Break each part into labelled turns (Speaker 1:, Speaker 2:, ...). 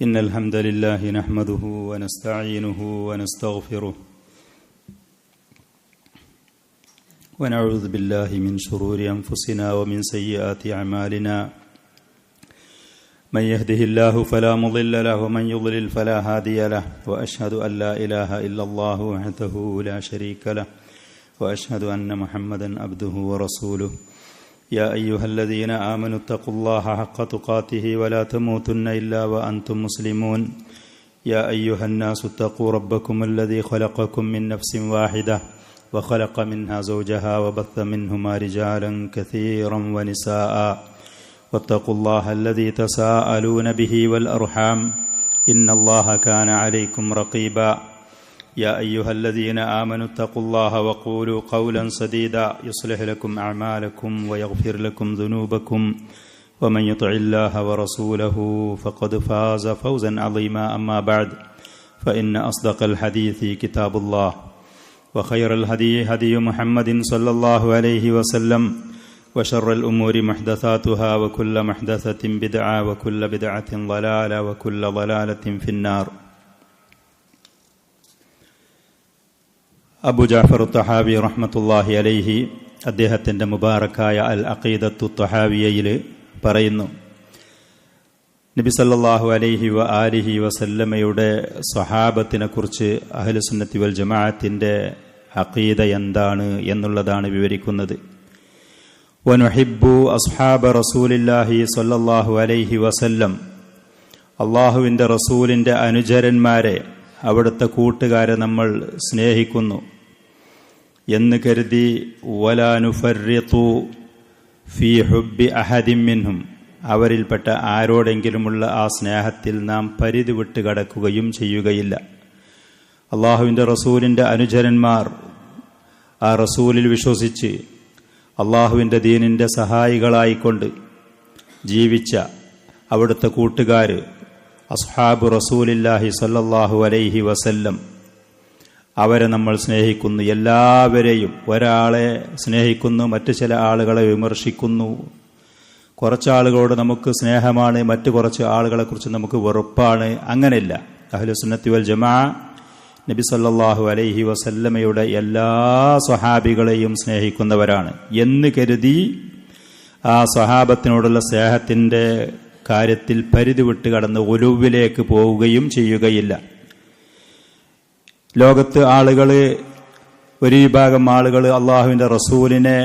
Speaker 1: إن الحمد لله نحمده ونستعينه ونستغفره ونعوذ بالله من شرور أنفسنا ومن سيئات أعمالنا من يهده الله فلا مضل له ومن يضلل فلا هادي له وأشهد أن لا إله إلا الله وحده لا شريك له وأشهد أن محمدا عبده ورسوله يا أيها الذين آمنوا اتقوا الله حق تقاته ولا تموتن إلا وأنتم مسلمون يا أيها الناس اتقوا ربكم الذي خلقكم من نفس واحدة وخلق منها زوجها وبث منهما رجالا كثيرا ونساء واتقوا الله الذي تساءلون به والأرحام إن الله كان عليكم رقيبا يا أيها الذين آمنوا اتقوا الله وقولوا قولا سديدا يصلح لكم أعمالكم ويغفر لكم ذنوبكم ومن يطع الله ورسوله فقد فاز فوزا عظيما أما بعد فإن أصدق الحديث كتاب الله وخير الهدي هدي محمد صلى الله عليه وسلم وشر الأمور محدثاتها وكل محدثة بدعة وكل بدعة ضلالة وكل ضلالة في النار. അബു ജാഫർ തഹാവി റഹ്മത്തുള്ളാഹി അലൈഹി അദ്ദേഹത്തിൻ്റെ മുബാറക്കായ അൽ അഖീദത്തു തഹാവിയയിൽ പറയുന്നു, നബി സല്ലല്ലാഹു അലൈഹി വ ആലിഹി വസല്ലമയുടെ സ്വഹാബത്തിനെ കുറിച്ച് അഹ്ലുസുന്നത്തി വൽ ജമാഅത്തിൻ്റെ അഖീദ എന്താണ് എന്നുള്ളതാണ് വിവരിക്കുന്നത്. വനുഹിബ്ബു അസ്ഹാബ റസൂലില്ലാഹി സല്ലല്ലാഹു അലൈഹി വസല്ലം, അള്ളാഹുവിൻ്റെ റസൂലിൻ്റെ അനുചരന്മാരെ, അവിടുത്തെ കൂട്ടുകാരെ നമ്മൾ സ്നേഹിക്കുന്നു എന്ന് കരുതി വലാ നുഫർരിതു ഫീ ഹുബ്ബി അഹദിൻ മിൻഹും, അവരിൽപ്പെട്ട ആരോടെങ്കിലുമുള്ള ആ സ്നേഹത്തിൽ നാം പരിധി വിട്ട് കടക്കുകയും ചെയ്യുകയില്ല. അള്ളാഹുവിൻ്റെ റസൂലിൻ്റെ അനുചരന്മാർ, ആ റസൂലിൽ വിശ്വസിച്ച് അള്ളാഹുവിൻ്റെ ദീനിൻ്റെ സഹായികളായിക്കൊണ്ട് ജീവിച്ച അവിടുത്തെ കൂട്ടുകാർ അസ്ഹാബു റസൂലില്ലാഹി സല്ലല്ലാഹു അലൈഹി വസല്ലം, അവരെ നമ്മൾ സ്നേഹിക്കുന്നു. എല്ലാവരെയും, ഒരാളെ സ്നേഹിക്കുന്നു, മറ്റു ചില ആളുകളെ വിമർശിക്കുന്നു. കുറച്ചാളുകളോട് നമുക്ക് സ്നേഹമാണ്, മറ്റു കുറച്ച് ആളുകളെക്കുറിച്ച് നമുക്ക് വെറുപ്പാണ്. അങ്ങനെയില്ല. അഹ്ലുസുന്നത്തി വൽ ജമാഅ നബി സല്ലല്ലാഹു അലൈഹി വസല്ലമയുടെ എല്ലാ സ്വഹാബികളെയും സ്നേഹിക്കുന്നവരാണ് എന്ന് കരുതി ആ സ്വഹാബത്തിനോടുള്ള സ്നേഹത്തിൻ്റെ കാര്യത്തിൽ പരിധി വിട്ട് കടന്ന് ഉലുവിലേക്ക് പോവുകയും ചെയ്യുകയില്ല. ലോകത്ത് ആളുകൾ, ഒരു വിഭാഗം ആളുകൾ അള്ളാഹുവിൻ്റെ റസൂലിനെ,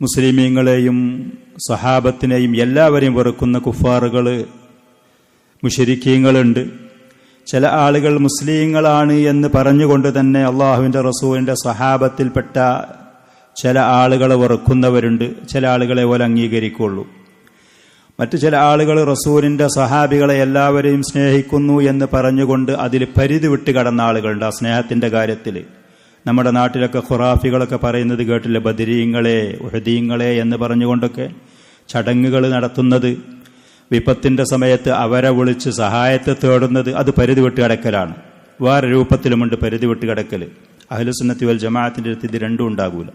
Speaker 1: മുസ്ലിമീങ്ങളെയും സ്വഹാബത്തിനെയും എല്ലാവരെയും വെറുക്കുന്ന കുഫാറുകൾ, മുശ്രിക്കീങ്ങളുണ്ട്. ചില ആളുകൾ മുസ്ലിങ്ങളാണ് എന്ന് പറഞ്ഞുകൊണ്ട് തന്നെ അള്ളാഹുവിൻ്റെ റസൂലിൻ്റെ സ്വഹാബത്തിൽപ്പെട്ട ചില ആളുകളെ വെറുക്കുന്നവരുണ്ട്. ചില ആളുകളെ പോലെ അംഗീകരിക്കുള്ളൂ. മറ്റു ചില ആളുകൾ റസൂലിൻ്റെ സ്വഹാബികളെ എല്ലാവരെയും സ്നേഹിക്കുന്നു എന്ന് പറഞ്ഞുകൊണ്ട് അതിൽ പരിധി വിട്ട് കടന്ന ആളുകളുണ്ട് ആ സ്നേഹത്തിൻ്റെ കാര്യത്തിൽ. നമ്മുടെ നാട്ടിലൊക്കെ ഖുറാഫികളൊക്കെ പറയുന്നത് കേട്ടില്ല, ബദരീങ്ങളെ, ഉഹദീങ്ങളെ എന്ന് പറഞ്ഞുകൊണ്ടൊക്കെ ചടങ്ങുകൾ നടത്തുന്നത്, വിപത്തിൻ്റെ സമയത്ത് അവരെ വിളിച്ച് സഹായത്തെ തേടുന്നത്, അത് പരിധി വിട്ട് കിടക്കലാണ്. വേറെ രൂപത്തിലുമുണ്ട് പരിധി വിട്ട് കിടക്കൽ. അഹ്ലുസുന്നത്തി വൽ ജമാഅത്തിൻ്റെ അടുത്ത് ഇത് രണ്ടും ഉണ്ടാകൂല.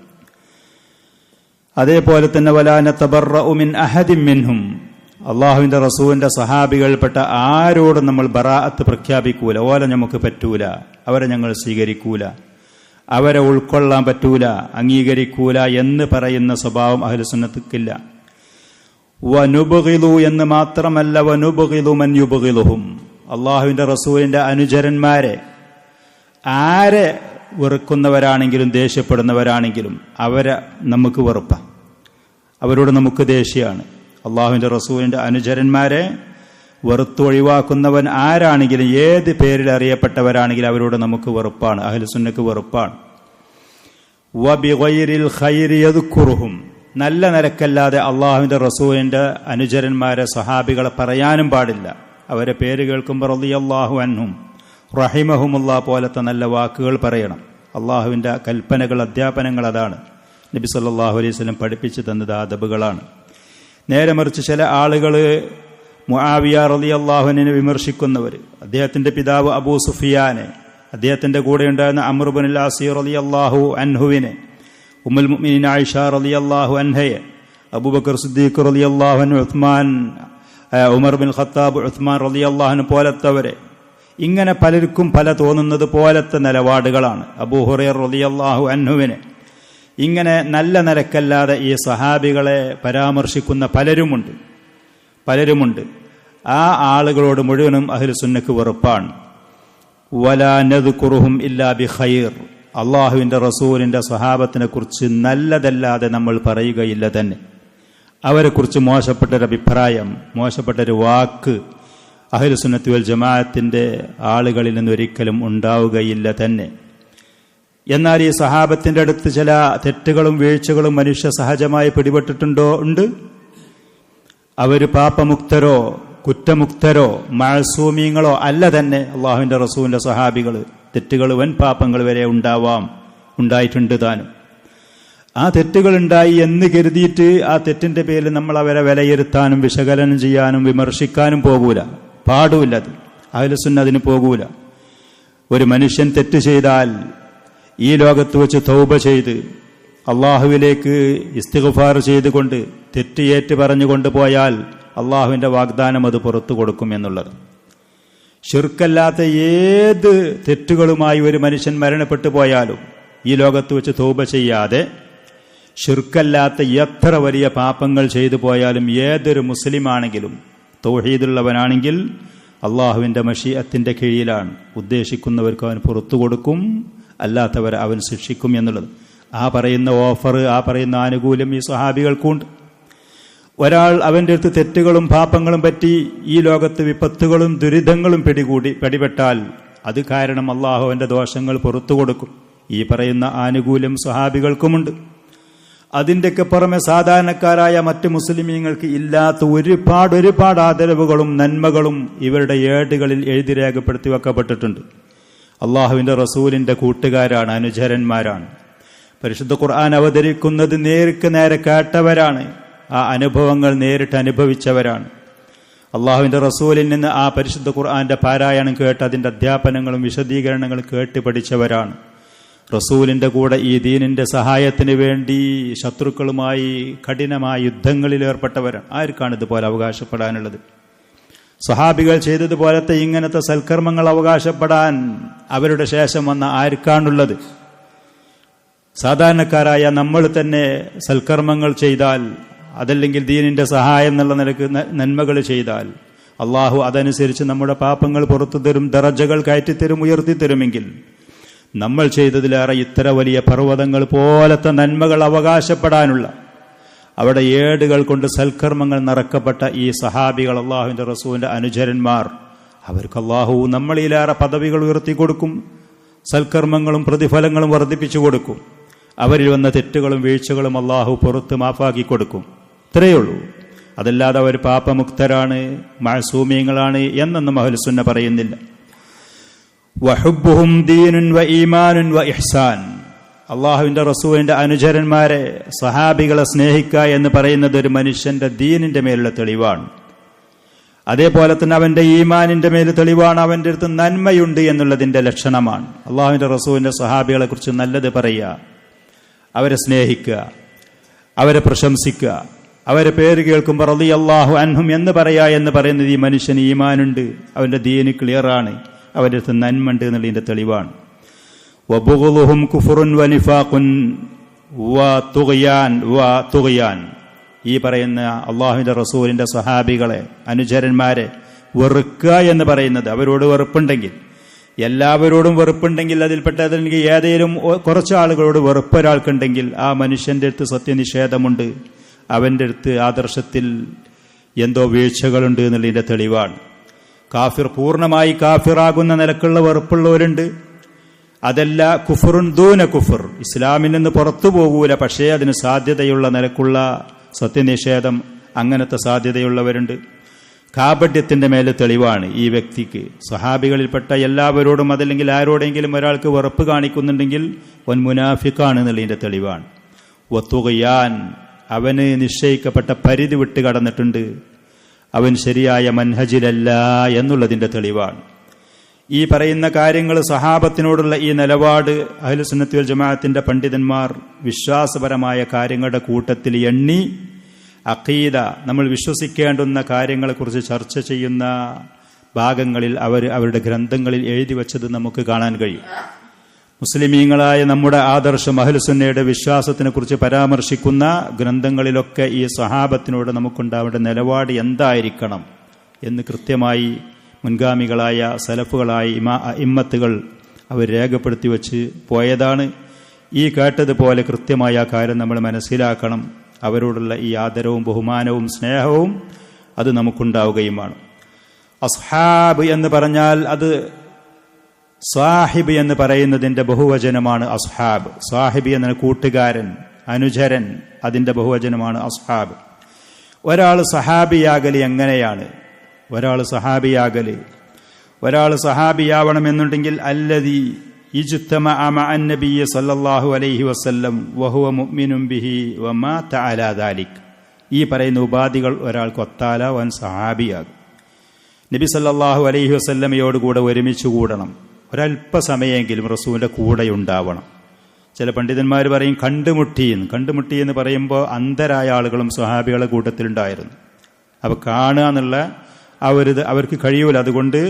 Speaker 1: അതേപോലെ തന്നെ വലാ നതബറഉ മിൻ അഹദിൻ മിൻഹും, അള്ളാഹുവിൻ്റെ റസൂലിൻ്റെ സഹാബികൾപ്പെട്ട ആരോടും നമ്മൾ ബറാഅത്ത് പ്രഖ്യാപിക്കൂല. ഓലെ നമുക്ക് പറ്റൂല, അവരെ ഞങ്ങൾ സ്വീകരിക്കൂല, അവരെ ഉൾക്കൊള്ളാൻ പറ്റൂല, അംഗീകരിക്കൂല എന്ന് പറയുന്ന സ്വഭാവം അഹ്ലുസുന്നത്തിക്കില്ല. വനുബ്ഗിലു എന്ന് മാത്രമല്ല, വനുബ്ഗിലു മൻ യുബ്ഗിലുഹും, അള്ളാഹുവിൻ്റെ റസൂലിൻ്റെ അനുചരന്മാരെ ആരെ വെറുക്കുന്നവരാണെങ്കിലും ദേഷ്യപ്പെടുന്നവരാണെങ്കിലും അവരെ നമുക്ക് വെറുപ്പാണ്, അവരോട് നമുക്ക് ദേഷ്യമാണ്. അള്ളാഹുവിൻ്റെ റസൂലിൻ്റെ അനുചരന്മാരെ വെറുത്തൊഴിവാക്കുന്നവൻ ആരാണെങ്കിലും, ഏത് പേരിൽ അറിയപ്പെട്ടവരാണെങ്കിലും അവരോട് നമുക്ക് വെറുപ്പാണ്, അഹ്ലുസുന്നക്ക് വെറുപ്പാണ്. വബിഗൈരിൽ ഖൈരി യദ്കുറുഹും, നല്ല നിലക്കല്ലാതെ അള്ളാഹുവിൻ്റെ റസൂലിൻ്റെ അനുചരന്മാരെ, സ്വഹാബികളെ പറയാനും പാടില്ല. അവരെ പേര് കേൾക്കുമ്പോൾ റളിയല്ലാഹു അൻഹും റഹിമഹുമുല്ലാ പോലത്തെ നല്ല വാക്കുകൾ പറയണം. അള്ളാഹുവിൻ്റെ കൽപ്പനകൾ, അധ്യാപനങ്ങൾ അതാണ്. നബി സല്ലല്ലാഹു അലൈഹി വസല്ലം പഠിപ്പിച്ചു തന്നത് അദബുകളാണ്. നേരെ മറിച്ച് ചില ആളുകൾ മുആവിയ റളിയല്ലാഹു അൻഹുവിനെ വിമർശിക്കുന്നവർ, അദ്ദേഹത്തിൻ്റെ പിതാവ് അബൂ സുഫിയാനെ, അദ്ദേഹത്തിൻ്റെ കൂടെ ഉണ്ടായിരുന്ന അംർ ഇബ്നുൽ ആസ് റളിയല്ലാഹു അൻഹുവിനെ, ഉമ്മുൽ മുഅ്മിനീൻ ആയിഷ റളിയല്ലാഹു അൻഹയെ, അബൂബക്കർ സിദ്ദീഖ് റളിയല്ലാഹു അൻഹു, Usman Umar bin Khattab, Usman റളിയല്ലാഹു അൻഹു പോലത്തവരെ, ഇങ്ങനെ പലർക്കും പല തോന്നുന്നത് പോലത്തെ നിലപാടുകളാണ്. അബൂ ഹുറൈറ റളിയല്ലാഹു അൻഹുവിനെ ഇങ്ങനെ നല്ല നിലക്കല്ലാതെ ഈ സഹാബികളെ പരാമർശിക്കുന്ന പലരുമുണ്ട്. ആ ആളുകളോട് മുഴുവനും അഹ്ലുസുന്നക്ക് വെറുപ്പാണ്. വലാ നദ്കുറുഹും ഇല്ലാ ബിഖൈർ, അള്ളാഹുവിൻ്റെ റസൂലിൻ്റെ സ്വഹാബത്തിനെ കുറിച്ച് നല്ലതല്ലാതെ നമ്മൾ പറയുകയില്ല തന്നെ. അവരെക്കുറിച്ച് മോശപ്പെട്ടൊരു അഭിപ്രായം, മോശപ്പെട്ടൊരു വാക്ക് അഹ്ലുസുന്നത്തി വൽ ജമാഅത്തിൻ്റെ ആളുകളിൽ നിന്നൊരിക്കലും ഉണ്ടാവുകയില്ല തന്നെ. എന്നാൽ ഈ സഹാബത്തിൻ്റെ അടുത്ത് ചില തെറ്റുകളും വീഴ്ചകളും മനുഷ്യ സഹജമായി പിടിപെട്ടിട്ടുണ്ടോ? ഉണ്ട്. അവർ പാപമുക്തരോ കുറ്റമുക്തരോ മഅസൂമീങ്ങളോ അല്ല തന്നെ. അള്ളാഹുവിൻ്റെ റസൂലിൻ്റെ സഹാബികൾ തെറ്റുകൾ, വൻ പാപങ്ങൾ വരെ ഉണ്ടായിട്ടുണ്ട് താനും. ആ തെറ്റുകളുണ്ടായി എന്ന് കരുതിയിട്ട് ആ തെറ്റിൻ്റെ പേരിൽ നമ്മൾ അവരെ വിലയിരുത്താനും വിശകലനം ചെയ്യാനും വിമർശിക്കാനും പാടൂല. അത് അഹ്ലുസുന്ന അതിന് പോകൂല. ഒരു മനുഷ്യൻ തെറ്റ് ചെയ്താൽ ഈ ലോകത്ത് വെച്ച് തൗബ ചെയ്ത് അള്ളാഹുവിലേക്ക് ഇസ്തിഗ്ഫാർ ചെയ്തുകൊണ്ട് തെറ്റ് ഏറ്റു പറഞ്ഞുകൊണ്ട് പോയാൽ അള്ളാഹുവിൻ്റെ വാഗ്ദാനം അത് പുറത്തു കൊടുക്കും എന്നുള്ളത്. ശിർക്കല്ലാത്ത ഏത് തെറ്റുകളുമായി ഒരു മനുഷ്യൻ മരണപ്പെട്ടു പോയാലും ഈ ലോകത്ത് വെച്ച് തൗബ ചെയ്യാതെ ശിർക്കല്ലാത്ത എത്ര വലിയ പാപങ്ങൾ ചെയ്തു പോയാലും ഏതൊരു മുസ്ലിമാണെങ്കിലും തൗഹീദുള്ളവനാണെങ്കിൽ അള്ളാഹുവിൻ്റെ മശീഅത്തിൻ്റെ കീഴിലാണ്. ഉദ്ദേശിക്കുന്നവർക്ക് അവൻ പുറത്തു കൊടുക്കും, അല്ലാത്തവരെ അവൻ ശിക്ഷിക്കും എന്നുള്ളത്. ആ പറയുന്ന ഓഫർ, ആ പറയുന്ന ആനുകൂല്യം ഈ സ്വഹാബികൾക്കുണ്ട്. ഒരാൾ അവൻ്റെ അടുത്ത് തെറ്റുകളും പാപങ്ങളും പറ്റി ഈ ലോകത്ത് വിപത്തുകളും ദുരിതങ്ങളും പിടിപെട്ടാൽ അത് കാരണം അള്ളാഹു അവൻ്റെ ദോഷങ്ങൾ പുറത്തു കൊടുക്കും. ഈ പറയുന്ന ആനുകൂല്യം സ്വഹാബികൾക്കുമുണ്ട്. അതിൻ്റെയൊക്കെ പുറമെ സാധാരണക്കാരായ മറ്റ് മുസ്ലിമീങ്ങൾക്ക് ഇല്ലാത്ത ഒരുപാട് ആദരവുകളും നന്മകളും ഇവരുടെ ഏടുകളിൽ എഴുതി രേഖപ്പെടുത്തി വെക്കപ്പെട്ടിട്ടുണ്ട്. അള്ളാഹുവിൻ്റെ റസൂലിൻ്റെ കൂട്ടുകാരാണ്, അനുചരന്മാരാണ്. പരിശുദ്ധ ഖുർആൻ അവതരിക്കുന്നത് നേർക്ക് നേരെ കേട്ടവരാണ്. ആ അനുഭവങ്ങൾ നേരിട്ട് അനുഭവിച്ചവരാണ്. അള്ളാഹുവിൻ്റെ റസൂലിൽ നിന്ന് ആ പരിശുദ്ധ ഖുർആന്റെ പാരായണം കേട്ട് അതിൻ്റെ അധ്യാപനങ്ങളും വിശദീകരണങ്ങളും കേട്ട് പഠിച്ചവരാണ്. റസൂലിൻ്റെ കൂടെ ഈ ദീനിൻ്റെ സഹായത്തിന് വേണ്ടി ശത്രുക്കളുമായി കഠിനമായ യുദ്ധങ്ങളിൽ ഏർപ്പെട്ടവരാണ്. ആർക്കാണ് ഇതുപോലെ അവകാശപ്പെടാനുള്ളത്? സ്വഹാബികൾ ചെയ്തതുപോലത്തെ ഇങ്ങനത്തെ സൽക്കർമ്മങ്ങൾ അവകാശപ്പെടാൻ അവരുടെ ശേഷം വന്ന ആർക്കാണുള്ളത്? സാധാരണക്കാരായ നമ്മൾ തന്നെ സൽക്കർമ്മങ്ങൾ ചെയ്താൽ, അതല്ലെങ്കിൽ ദീനിൻ്റെ സഹായം എന്നുള്ള നിലക്ക് നന്മകൾ ചെയ്താൽ അള്ളാഹു അതനുസരിച്ച് നമ്മുടെ പാപങ്ങൾ പുറത്തു തരും, ദറജകൾ കയറ്റിത്തരും, ഉയർത്തിത്തരുമെങ്കിൽ നമ്മൾ ചെയ്തതിലേറെ ഇത്ര വലിയ പർവ്വതങ്ങൾ പോലത്തെ നന്മകൾ അവകാശപ്പെടാനുള്ള അവിടെ ഏടുകൾ കൊണ്ട് സൽക്കർമ്മങ്ങൾ നിറക്കപ്പെട്ട ഈ സഹാബികൾ, അള്ളാഹുവിൻ്റെ റസൂലിൻ്റെ അനുചരന്മാർ, അവർക്ക് അള്ളാഹു നമ്മളിലേറെ പദവികൾ ഉയർത്തി കൊടുക്കും, സൽക്കർമ്മങ്ങളും പ്രതിഫലങ്ങളും വർദ്ധിപ്പിച്ചു കൊടുക്കും. അവരിൽ വന്ന തെറ്റുകളും വീഴ്ചകളും അള്ളാഹു പുറത്ത് മാഫാക്കി കൊടുക്കും. ഇത്രയേ ഉള്ളൂ. അതല്ലാതെ അവർ പാപമുക്തരാണ്, മഅസൂമീങ്ങളാണ് എന്നൊന്നും അഹ്ലുസുന്ന പറയുന്നില്ല. വഹുബ്ബുഹും ദീനുൻ വ ഈമാനുൻ വ ഇഹ്സാൻ. അള്ളാഹുവിൻ്റെ റസൂലിൻ്റെ അനുചരന്മാരെ, സഹാബികളെ സ്നേഹിക്കുക എന്ന് പറയുന്നത് ഒരു മനുഷ്യന്റെ ദീനിന്റെ മേലുള്ള തെളിവാണ്. അതേപോലെ തന്നെ അവന്റെ ഈമാനിന്റെ മേൽ തെളിവാണ്. അവൻ്റെ അടുത്ത് നന്മയുണ്ട് എന്നുള്ളതിന്റെ ലക്ഷണമാണ്. അള്ളാഹുവിൻ്റെ റസൂലിൻ്റെ സഹാബികളെ കുറിച്ച് നല്ലത് പറയുക, അവരെ സ്നേഹിക്കുക, അവരെ പ്രശംസിക്കുക, അവരെ പേര് കേൾക്കുമ്പോൾ റളിയല്ലാഹു അൻഹും എന്ന് പറയുന്നത് ഈ മനുഷ്യന് ഈമാനുണ്ട്, അവന്റെ ദീന് ക്ലിയറാണ്, അവൻ്റെ അടുത്ത് നന്മ ഉണ്ട് എന്നുള്ളതിന്റെ തെളിവാണ്. വബുഗ്ളുഹും കുഫ്റുൻ വനിഫാഖുൻ വതുഗ്യാൻ. ഈ പറയുന്ന അള്ളാഹുവിൻ്റെ റസൂലിൻ്റെ സ്വഹാബികളെ, അനുചരന്മാരെ വെറുക്കുക എന്ന് പറയുന്നത്, അവരോട് വെറുപ്പുണ്ടെങ്കിൽ, എല്ലാവരോടും വെറുപ്പുണ്ടെങ്കിൽ, അതിൽപ്പെട്ടതെങ്കിൽ ഏതെങ്കിലും കുറച്ച് ആളുകളോട് വെറുപ്പ് ഒരാൾക്കുണ്ടെങ്കിൽ ആ മനുഷ്യന്റെ അടുത്ത് സത്യനിഷേധമുണ്ട്, അവൻ്റെ അടുത്ത് ആദർശത്തിൽ എന്തോ വീഴ്ചകളുണ്ട് എന്നുള്ളതിൻ്റെ തെളിവാണ്. കാഫിർ, പൂർണ്ണമായി കാഫിറാകുന്ന നിലക്കുള്ള വെറുപ്പുള്ളവരുണ്ട്. അതല്ല കുഫറുൻ ദൂന കുഫർ, ഇസ്ലാമിൽ നിന്ന് പുറത്തു പോകൂല, പക്ഷേ അതിന് സാധ്യതയുള്ള നിലക്കുള്ള സത്യനിഷേധം, അങ്ങനത്തെ സാധ്യതയുള്ളവരുണ്ട്. കാപട്യത്തിന്റെ മേലെ തെളിവാണ് ഈ വ്യക്തിക്ക്. സ്വഹാബികളിൽപ്പെട്ട എല്ലാവരോടും അതല്ലെങ്കിൽ ആരോടെങ്കിലും ഒരാൾക്ക് വെറുപ്പ് കാണിക്കുന്നുണ്ടെങ്കിൽ അവൻ മുനാഫിക്കാണ് എന്നുള്ളതിന്റെ തെളിവാണ്. വത്തുഗ്യാൻ, അവന് നിശ്ചയിക്കപ്പെട്ട പരിധി വിട്ട് കടന്നിട്ടുണ്ട്, അവൻ ശരിയായ മൻഹജിലല്ല എന്നുള്ളതിന്റെ തെളിവാണ്. ഈ പറയുന്ന കാര്യങ്ങൾ, സഹാബത്തിനോടുള്ള ഈ നിലപാട് അഹ്ലുസുന്നത്തി വൽ ജമാഅത്തിന്റെ പണ്ഡിതന്മാർ വിശ്വാസപരമായ കാര്യങ്ങളുടെ കൂട്ടത്തിൽ എണ്ണി അഖീദ, നമ്മൾ വിശ്വസിക്കേണ്ടുന്ന കാര്യങ്ങളെക്കുറിച്ച് ചർച്ച ചെയ്യുന്ന ഭാഗങ്ങളിൽ അവരുടെ ഗ്രന്ഥങ്ങളിൽ എഴുതി വച്ചത് നമുക്ക് കാണാൻ കഴിയും. മുസ്ലിമീങ്ങളായ നമ്മുടെ ആദർശം അഹ്ലുസുന്നയുടെ വിശ്വാസത്തിനെ കുറിച്ച് പരാമർശിക്കുന്ന ഗ്രന്ഥങ്ങളിലൊക്കെ ഈ സ്വഹാബത്തിനോട് നമുക്കുണ്ടാവേണ്ട നിലപാട് എന്തായിരിക്കണം എന്ന് കൃത്യമായി മുൻഗാമികളായ സലഫുകളായ ഇമ്മത്തുകൾ അവർ രേഖപ്പെടുത്തി വച്ച് പോയതാണ്. ഈ കേട്ടതുപോലെ കൃത്യമായ ആ കാര്യം നമ്മൾ മനസ്സിലാക്കണം. അവരോടുള്ള ഈ ആദരവും ബഹുമാനവും സ്നേഹവും അത് നമുക്കുണ്ടാവുകയും വേണം. അസ്ഹാബ് എന്ന് പറഞ്ഞാൽ അത് സാഹിബ് എന്ന് പറയുന്നതിന്റെ ബഹുവചനമാണ് അസ്ഹാബ്. സാഹിബ് എന്ന കൂട്ടുകാരൻ, അനുചരൻ, അതിന്റെ ബഹുവചനമാണ് അസ്ഹാബ്. ഒരാൾ സഹാബിയാകൽ എങ്ങനെയാണ്? ഒരാൾ സഹാബിയാവണമെന്നുണ്ടെങ്കിൽ അല്ലദീ ഇജ്തമഅ മഅൻ നബിയ്യ സല്ലല്ലാഹു അലൈഹി വസല്ലം വഹുവ മുഅ്മിനുൻ ബിഹി വമാത അലാ ദാലിക്. ഈ പറയുന്ന ഉപാധികൾ ഒരാൾക്ക് ഒത്താല അവൻ സഹാബിയാകും. നബി സല്ലല്ലാഹു അലൈഹി വസല്ലമയോട് കൂടെ ഒരുമിച്ച് കൂടണം. ഒരല്പസമയമെങ്കിലും റസൂലിന്റെ കൂടെ ഉണ്ടാവണം. ചില പണ്ഡിതന്മാർ പറയും കണ്ടുമുട്ടി എന്ന് പറയുമ്പോൾ അന്ധരായ ആളുകളും സ്വഹാബികളുടെ കൂട്ടത്തിലുണ്ടായിരുന്നു. അപ്പോൾ കാണുക എന്നുള്ള അവർക്ക് കഴിയൂല. അതുകൊണ്ട്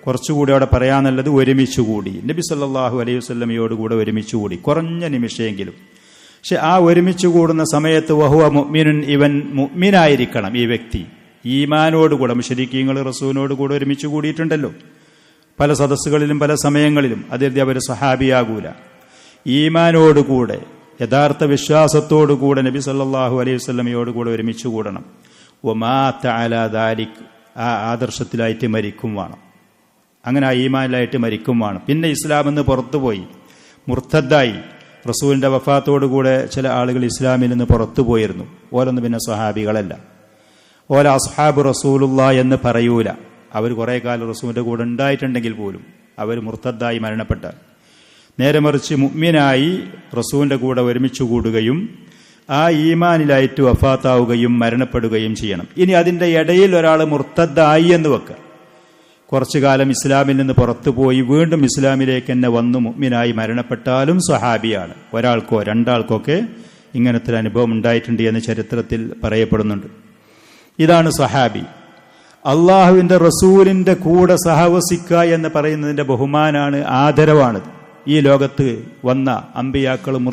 Speaker 1: കുറച്ചുകൂടി അവിടെ പറയാന്നുള്ളത് ഒരുമിച്ചുകൂടി. നബി സല്ലല്ലാഹു അലൈഹി വസല്ലമയോട് കൂടെ ഒരുമിച്ചുകൂടി കുറഞ്ഞ നിമിഷമെങ്കിലും. പക്ഷെ ആ ഒരുമിച്ച് കൂടുന്ന സമയത്ത് വഹുവ മുഅ്മിനുൻ, ഇവൻ മുഅ്മിനായിരിക്കണം. ഈ വ്യക്തി ഈമാനോടുകൂടെ, മുശ്രിക്കീങ്ങൾ റസൂലിനോട് കൂടെ ഒരുമിച്ച് കൂടിയിട്ടുണ്ടല്ലോ പല സദസ്സുകളിലും പല സമയങ്ങളിലും. അതിൽ അവർ സഹാബിയാകൂല. ഈമാനോടുകൂടെ, യഥാർത്ഥ വിശ്വാസത്തോടുകൂടെ നബി സല്ലല്ലാഹു അലൈഹി വസല്ലമയോട് കൂടെ ഒരുമിച്ച് കൂടണം. വമാത അലാ ദാലിക്, ആ ആദർശത്തിലായിട്ട് മരിക്കും വേണം. അങ്ങനെ ആ ഈമാനിലായിട്ട് മരിക്കും വേണം. പിന്നെ ഇസ്ലാമിൽ നിന്ന് പുറത്തുപോയി മുർത്തദ്ദായി. റസൂലിന്റെ വഫാത്തോടുകൂടെ ചില ആളുകൾ ഇസ്ലാമിൽ നിന്ന് പുറത്തുപോയിരുന്നു. ഓരൊന്നും പിന്നെ സ്വഹാബികളല്ല. ഓല അസ്ഹാബ് റസൂലുള്ളാ എന്ന് പറയൂല. അവർ കുറേ കാലം റസൂലിന്റെ കൂടെ ഉണ്ടായിട്ടുണ്ടെങ്കിൽ പോലും അവർ മുർത്തദ്ദായി മരണപ്പെട്ട. നേരെ മറിച്ച് മുഅ്മിനായി റസൂലിന്റെ കൂടെ ഒരുമിച്ച് കൂടുകയും ആ ഈമാനിലായിട്ട് വഫാത്താവുകയും മരണപ്പെടുകയും ചെയ്യണം. ഇനി അതിൻ്റെ ഇടയിൽ ഒരാൾ മുർത്തദ്ദായി എന്ന് വെക്കുക, കുറച്ചു കാലം ഇസ്ലാമിൽ നിന്ന് പുറത്തുപോയി വീണ്ടും ഇസ്ലാമിലേക്ക് തന്നെ വന്നു മുഅ്മിനായി മരണപ്പെട്ടാലും സ്വഹാബിയാണ്. ഒരാൾക്കോ രണ്ടാൾക്കൊക്കെ ഇങ്ങനത്തെ അനുഭവം ഉണ്ടായിട്ടുണ്ട് എന്ന് ചരിത്രത്തിൽ പറയപ്പെടുന്നുണ്ട്. ഇതാണ് സ്വഹാബി. അള്ളാഹുവിൻ്റെ റസൂലിൻ്റെ കൂടെ സഹവസിക്കുക എന്ന് പറയുന്നതിൻ്റെ ബഹുമാനാണ്, ആദരവാണ്. ഈ ലോകത്ത് വന്ന അമ്പിയാക്കളും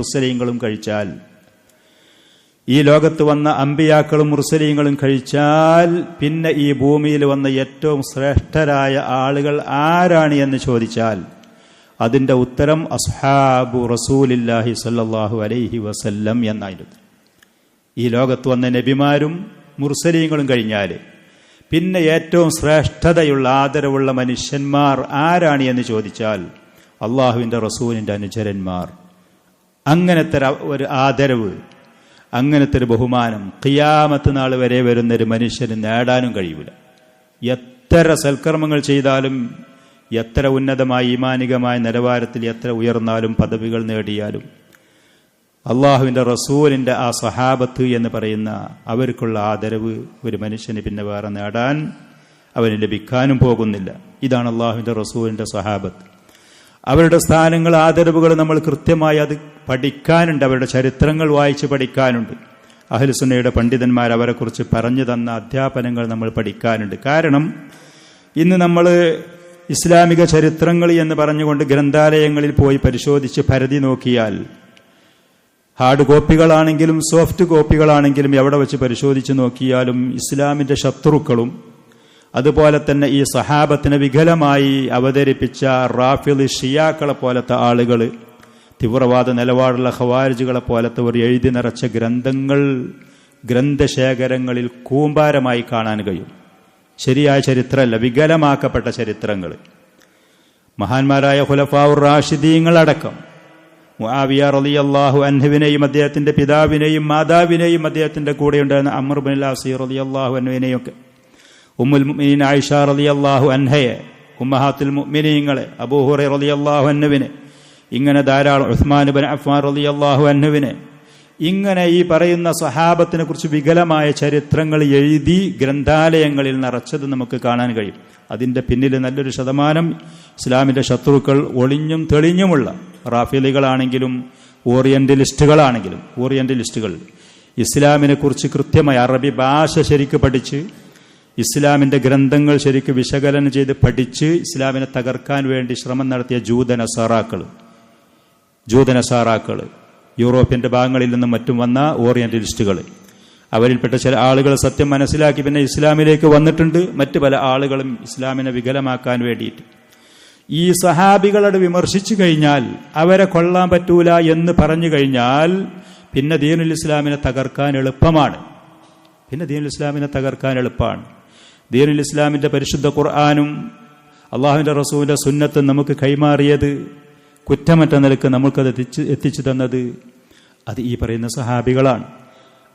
Speaker 1: മുർസലീങ്ങളും കഴിച്ചാൽ, പിന്നെ ഈ ഭൂമിയിൽ വന്ന ഏറ്റവും ശ്രേഷ്ഠരായ ആളുകൾ ആരാണ് എന്ന് ചോദിച്ചാൽ അതിൻ്റെ ഉത്തരം അസ്ഹാബു റസൂലില്ലാഹി സല്ലല്ലാഹു അലൈഹി വസല്ലം എന്നായിരുന്നു. ഈ ലോകത്ത് വന്ന നബിമാരും മുർസലീങ്ങളും കഴിഞ്ഞാൽ പിന്നെ ഏറ്റവും ശ്രേഷ്ഠതയുള്ള ആദരവുള്ള മനുഷ്യന്മാർ ആരാണ് എന്ന് ചോദിച്ചാൽ അള്ളാഹുവിൻ്റെ റസൂലിൻ്റെ അനുചരന്മാർ. അങ്ങനത്തെ ഒരു ആദരവ്, അങ്ങനത്തെ ഒരു ബഹുമാനം ഖിയാമത്ത് നാൾ വരെ വരുന്നൊരു മനുഷ്യന് നേടാനും കഴിയില്ല. എത്ര സൽക്കർമ്മങ്ങൾ ചെയ്താലും, എത്ര ഉന്നതമായ ഈമാനികമായ നിലവാരത്തിൽ എത്ര ഉയർന്നാലും, പദവികൾ നേടിയാലും അള്ളാഹുവിൻ്റെ റസൂലിൻ്റെ ആ സഹാബത്ത് എന്ന് പറയുന്ന അവർക്കുള്ള ആദരവ് ഒരു മനുഷ്യന് പിന്നെ വേറെ നേടാൻ അവന് ലഭിക്കാനും പോകുന്നില്ല. ഇതാണ് അള്ളാഹുവിൻ്റെ റസൂലിൻ്റെ സഹാബത്ത്. അവരുടെ സ്ഥാനങ്ങൾ, ആദരവുകൾ നമ്മൾ കൃത്യമായി അത് പഠിക്കാനുണ്ട്. അവരുടെ ചരിത്രങ്ങൾ വായിച്ച് പഠിക്കാനുണ്ട്. അഹ്ലുസുന്നയുടെ പണ്ഡിതന്മാർ അവരെക്കുറിച്ച് പറഞ്ഞു തന്ന അധ്യാപനങ്ങൾ നമ്മൾ പഠിക്കാനുണ്ട്. കാരണം ഇന്ന് നമ്മൾ ഇസ്ലാമിക ചരിത്രങ്ങൾ എന്ന് പറഞ്ഞുകൊണ്ട് ഗ്രന്ഥാലയങ്ങളിൽ പോയി പരിശോധിച്ച് പരതി നോക്കിയാൽ, ഹാർഡ് കോപ്പികളാണെങ്കിലും സോഫ്റ്റ് കോപ്പികളാണെങ്കിലും എവിടെ വെച്ച് പരിശോധിച്ച് നോക്കിയാലും ഇസ്ലാമിൻ്റെ ശത്രുക്കളും അതുപോലെ തന്നെ ഈ സഹാബത്തിനെ വികലമായി അവതരിപ്പിച്ച റാഫിള് ഷിയാക്കളെ പോലത്തെ ആളുകൾ, തീവ്രവാദ നിലപാടുള്ള ഖവാരിജുകളെ പോലത്തവർ എഴുതി നിറച്ച ഗ്രന്ഥങ്ങൾ ഗ്രന്ഥശേഖരങ്ങളിൽ കൂമ്പാരമായി കാണാൻ കഴിയും. ശരിയായ ചരിത്രമല്ല, വികലമാക്കപ്പെട്ട ചരിത്രങ്ങൾ. മഹാന്മാരായ ഖുലഫാഉർ റാഷിദീങ്ങളടക്കം മുആവിയ റളിയല്ലാഹു അൻഹുവിനെയും അദ്ദേഹത്തിന്റെ പിതാവിനെയും മാതാവിനെയും അദ്ദേഹത്തിന്റെ കൂടെ ഉണ്ടായിരുന്ന അംർ ഇബ്നുൽ ആസ് റളിയല്ലാഹു അൻഹുവിനെയും ഒക്കെ, ഉമ്മുൽ മുഅ്മിനീൻ ആയിഷ റളിയല്ലാഹു അൻഹയെ, ഉമ്മഹാത്തുൽ മുഅ്മിനീങ്ങളെ, അബൂ ഹുറൈറ റളിയല്ലാഹു അൻഹുവിനെ, ഇങ്ങനെ ധാരാളം ഉസ്മാൻ ഇബ്നു അഫ്ഫാൻ റളിയല്ലാഹു അൻഹുവിനെ, ഇങ്ങനെ ഈ പറയുന്ന സഹാബത്തിനെ കുറിച്ച് വികലമായ ചരിത്രങ്ങൾ എഴുതി ഗ്രന്ഥാലയങ്ങളിൽ നിറച്ചത് നമുക്ക് കാണാൻ കഴിയും. അതിൻ്റെ പിന്നിൽ നല്ലൊരു ശതമാനം ഇസ്ലാമിൻ്റെ ശത്രുക്കൾ ഒളിഞ്ഞും തെളിഞ്ഞുമുള്ള റാഫിലികളാണെങ്കിലും ഓറിയന്റലിസ്റ്റുകൾ ഇസ്ലാമിനെ കുറിച്ച് കൃത്യമായി അറബി ഭാഷ ശരിക്ക് പഠിച്ച് ഇസ്ലാമിന്റെ ഗ്രന്ഥങ്ങൾ ശരിക്ക് വിശകലനം ചെയ്ത് പഠിച്ച് ഇസ്ലാമിനെ തകർക്കാൻ വേണ്ടി ശ്രമം നടത്തിയ ജൂതനസാറാക്കൾ, യൂറോപ്യന്റെ ഭാഗങ്ങളിൽ നിന്നും മറ്റും വന്ന ഓറിയന്റലിസ്റ്റുകൾ, അവരിൽപ്പെട്ട ചില ആളുകൾ സത്യം മനസ്സിലാക്കി പിന്നെ ഇസ്ലാമിലേക്ക് വന്നിട്ടുണ്ട്. മറ്റു പല ആളുകളും ഇസ്ലാമിനെ വികലമാക്കാൻ വേണ്ടിയിട്ട്. ഈ സഹാബികളോട് വിമർശിച്ചു കഴിഞ്ഞാൽ, അവരെ കൊള്ളാൻ പറ്റൂല എന്ന് പറഞ്ഞു കഴിഞ്ഞാൽ പിന്നെ ദീനുൽ ഇസ്ലാമിനെ തകർക്കാൻ എളുപ്പമാണ്. ദീനുൽ ഇസ്ലാമിന്റെ പരിശുദ്ധ ഖുർആനും അള്ളാഹുവിന്റെ റസൂലിന്റെ സുന്നത്തും നമുക്ക് കൈമാറിയത്, കുറ്റമറ്റ നിലക്ക് നമുക്കത് എത്തിച്ചു തന്നത് അത് ഈ പറയുന്ന സഹാബികളാണ്.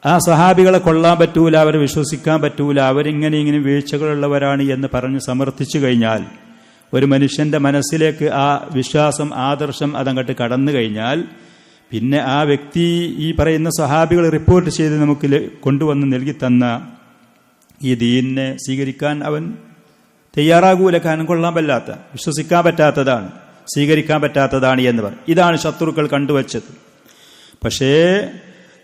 Speaker 1: ആ സഹാബികളെ കൊള്ളാൻ പറ്റൂല, അവരെ വിശ്വസിക്കാൻ പറ്റൂല, അവരിങ്ങനെ വീഴ്ചകളുള്ളവരാണ് എന്ന് പറഞ്ഞ് സമർത്ഥിച്ചു കഴിഞ്ഞാൽ, ഒരു മനുഷ്യന്റെ മനസ്സിലേക്ക് ആ വിശ്വാസം, ആദർശം അതങ്ങോട്ട് കടന്നു കഴിഞ്ഞാൽ പിന്നെ ആ വ്യക്തി ഈ പറയുന്ന സഹാബികൾ റിപ്പോർട്ട് ചെയ്ത് നമുക്ക് കൊണ്ടുവന്ന് നൽകി തന്ന ഈ ദീനിനെ സ്വീകരിക്കാൻ അവൻ തയ്യാറാകൂല. കാരണം കൊള്ളാൻ പറ്റാത്ത, വിശ്വസിക്കാൻ പറ്റാത്തതാണ്, സ്വീകരിക്കാൻ പറ്റാത്തതാണ് എന്ന് പറയും. ഇതാണ് ശത്രുക്കൾ കണ്ടുവച്ചത്. പക്ഷേ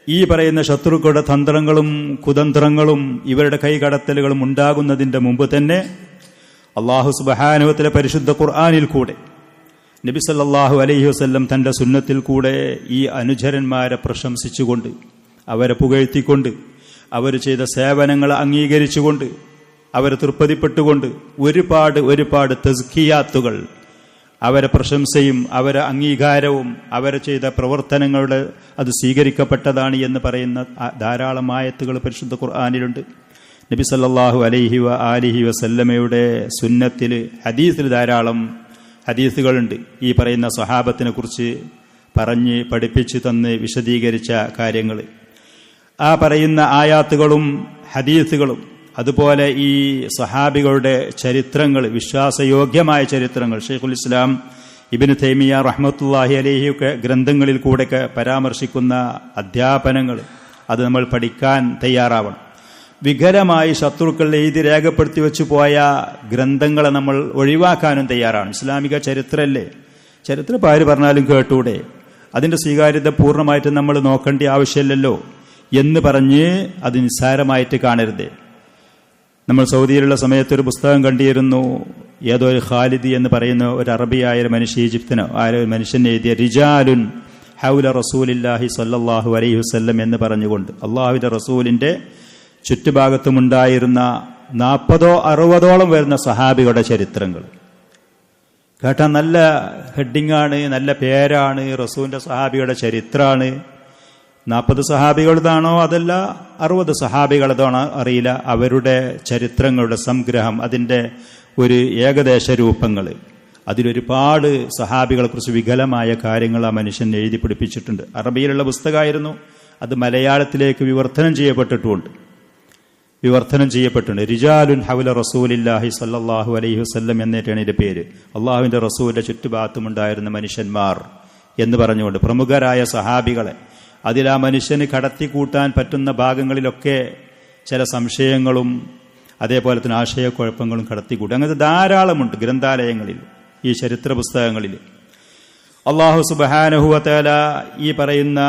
Speaker 1: ഈ പറയുന്ന ശത്രുക്കളുടെ തന്ത്രങ്ങളും കുതന്ത്രങ്ങളും ഇവരുടെ കൈകടത്തലുകളും ഉണ്ടാകുന്നതിന്റെ മുമ്പ് തന്നെ അല്ലാഹു സുബ്ഹാനഹു വ തആല പരിശുദ്ധ ഖുർആനിൽ കൂടെ, നബി സല്ലല്ലാഹു അലൈഹി വസല്ലം തന്റെ സുന്നത്തിൽ കൂടെ ഈ അനുചരന്മാരെ പ്രശംസിച്ചുകൊണ്ട്, അവരെ പുകഴ്ത്തിക്കൊണ്ട്, അവർ ചെയ്ത സേവനങ്ങളെ അംഗീകരിച്ചുകൊണ്ട്, അവരെ തൃപ്തിപ്പെട്ടുകൊണ്ട് ഒരുപാട് തസ്കിയാത്തുകൾ, അവരെ പ്രശംസയും അവരെ അംഗീകാരവും അവരെ ചെയ്ത പ്രവർത്തനങ്ങളുടെ അത് സ്വീകരിക്കപ്പെട്ടതാണ് എന്ന് പറയുന്ന ധാരാളം ആയത്തുകൾ പരിശുദ്ധ ഖുർആനിലുണ്ട്. നബി സല്ലല്ലാഹു അലൈഹി വസല്ലമയുടെ സുന്നത്തിൽ, ഹദീസിൽ ധാരാളം ഹദീസുകളുണ്ട് ഈ പറയുന്ന സ്വഹാബത്തിനെ കുറിച്ച് പറഞ്ഞ് പഠിപ്പിച്ചു തന്ന് വിശദീകരിച്ച കാര്യങ്ങൾ. ആ പറയുന്ന ആയാത്തുകളും ഹദീസുകളും അതുപോലെ ഈ സ്വഹാബികളുടെ ചരിത്രങ്ങൾ, വിശ്വാസയോഗ്യമായ ചരിത്രങ്ങൾ ഷെയ്ഖുൽ ഇസ്ലാം ഇബ്നു തൈമിയ്യ റഹ്മത്തുള്ളാഹി അലൈഹിയൊക്കെ ഗ്രന്ഥങ്ങളിൽ കൂടെയൊക്കെ പരാമർശിക്കുന്ന അധ്യാപനങ്ങൾ അത് നമ്മൾ പഠിക്കാൻ തയ്യാറാവണം. വികലമായി ശത്രുക്കൾ എഴുതി രേഖപ്പെടുത്തി വെച്ചു പോയ ഗ്രന്ഥങ്ങളെ നമ്മൾ ഒഴിവാക്കാനും തയ്യാറാണ്. ഇസ്ലാമിക ചരിത്രമല്ലേ, ചരിത്രം ഇപ്പോൾ ആര് പറഞ്ഞാലും കേട്ടൂടെ, അതിൻ്റെ സ്വീകാര്യത പൂർണ്ണമായിട്ട് നമ്മൾ നോക്കേണ്ട ആവശ്യമില്ലല്ലോ എന്ന് പറഞ്ഞ് അത് നിസ്സാരമായിട്ട് കാണരുത്. നമ്മൾ സൗദിയിലുള്ള സമയത്ത് ഒരു പുസ്തകം കണ്ടിരുന്നു. ഏതോ ഒരു ഖാലിദി എന്ന് പറയുന്ന ഒരു അറബിയായ ഒരു മനുഷ്യ, ഈജിപ്തിനോ ആയ ഒരു മനുഷ്യൻ എഴുതിയ റിജാലുൻ ഹൗല റസൂലില്ലാഹി സ്വല്ലല്ലാഹു അലൈഹി വസല്ലം എന്ന് പറഞ്ഞുകൊണ്ട് അള്ളാഹുവിന്റെ റസൂലിന്റെ ചുറ്റുഭാഗത്തുമുണ്ടായിരുന്ന 40-60 വരുന്ന സഹാബികളുടെ ചരിത്രങ്ങൾ കേട്ടാൽ നല്ല ഹെഡിങ്ങാണ്, നല്ല പേരാണ്, റസൂലിന്റെ സഹാബിയുടെ ചരിത്രമാണ്. 40 സഹാബികളതാണോ അതല്ല 60 സഹാബികളതാണോ അറിയില്ല. അവരുടെ ചരിത്രങ്ങളുടെ സംഗ്രഹം, അതിൻ്റെ ഒരു ഏകദേശ രൂപങ്ങൾ, അതിലൊരുപാട് സഹാബികളെ കുറിച്ച് വികലമായ കാര്യങ്ങൾ ആ മനുഷ്യൻ എഴുതി പിടിപ്പിച്ചിട്ടുണ്ട്. അറബിയിലുള്ള പുസ്തകമായിരുന്നു, അത് മലയാളത്തിലേക്ക് വിവർത്തനം ചെയ്യപ്പെട്ടിട്ടുണ്ട്. റിജാലുൻ ഹൗല റസൂലില്ലാഹി സ്വല്ലല്ലാഹു അലൈഹി വസല്ലം എന്നിട്ടാണ് ഇതിന്റെ പേര്. അള്ളാഹുവിന്റെ റസൂലിന്റെ ചുറ്റുഭാഗത്തുമുണ്ടായിരുന്ന മനുഷ്യന്മാർ എന്ന് പറഞ്ഞുകൊണ്ട് പ്രമുഖരായ സഹാബികളെ, അതിൽ ആ മനുഷ്യന് കടത്തിക്കൂട്ടാൻ പറ്റുന്ന ഭാഗങ്ങളിലൊക്കെ ചില സംശയങ്ങളും അതേപോലെ തന്നെ ആശയക്കുഴപ്പങ്ങളും കടത്തിക്കൂട്ടും. അങ്ങനത്തെ ധാരാളമുണ്ട് ഗ്രന്ഥാലയങ്ങളിൽ, ഈ ചരിത്ര പുസ്തകങ്ങളിൽ. അല്ലാഹു സുബ്ഹാനഹു വ തആല ഈ പറയുന്ന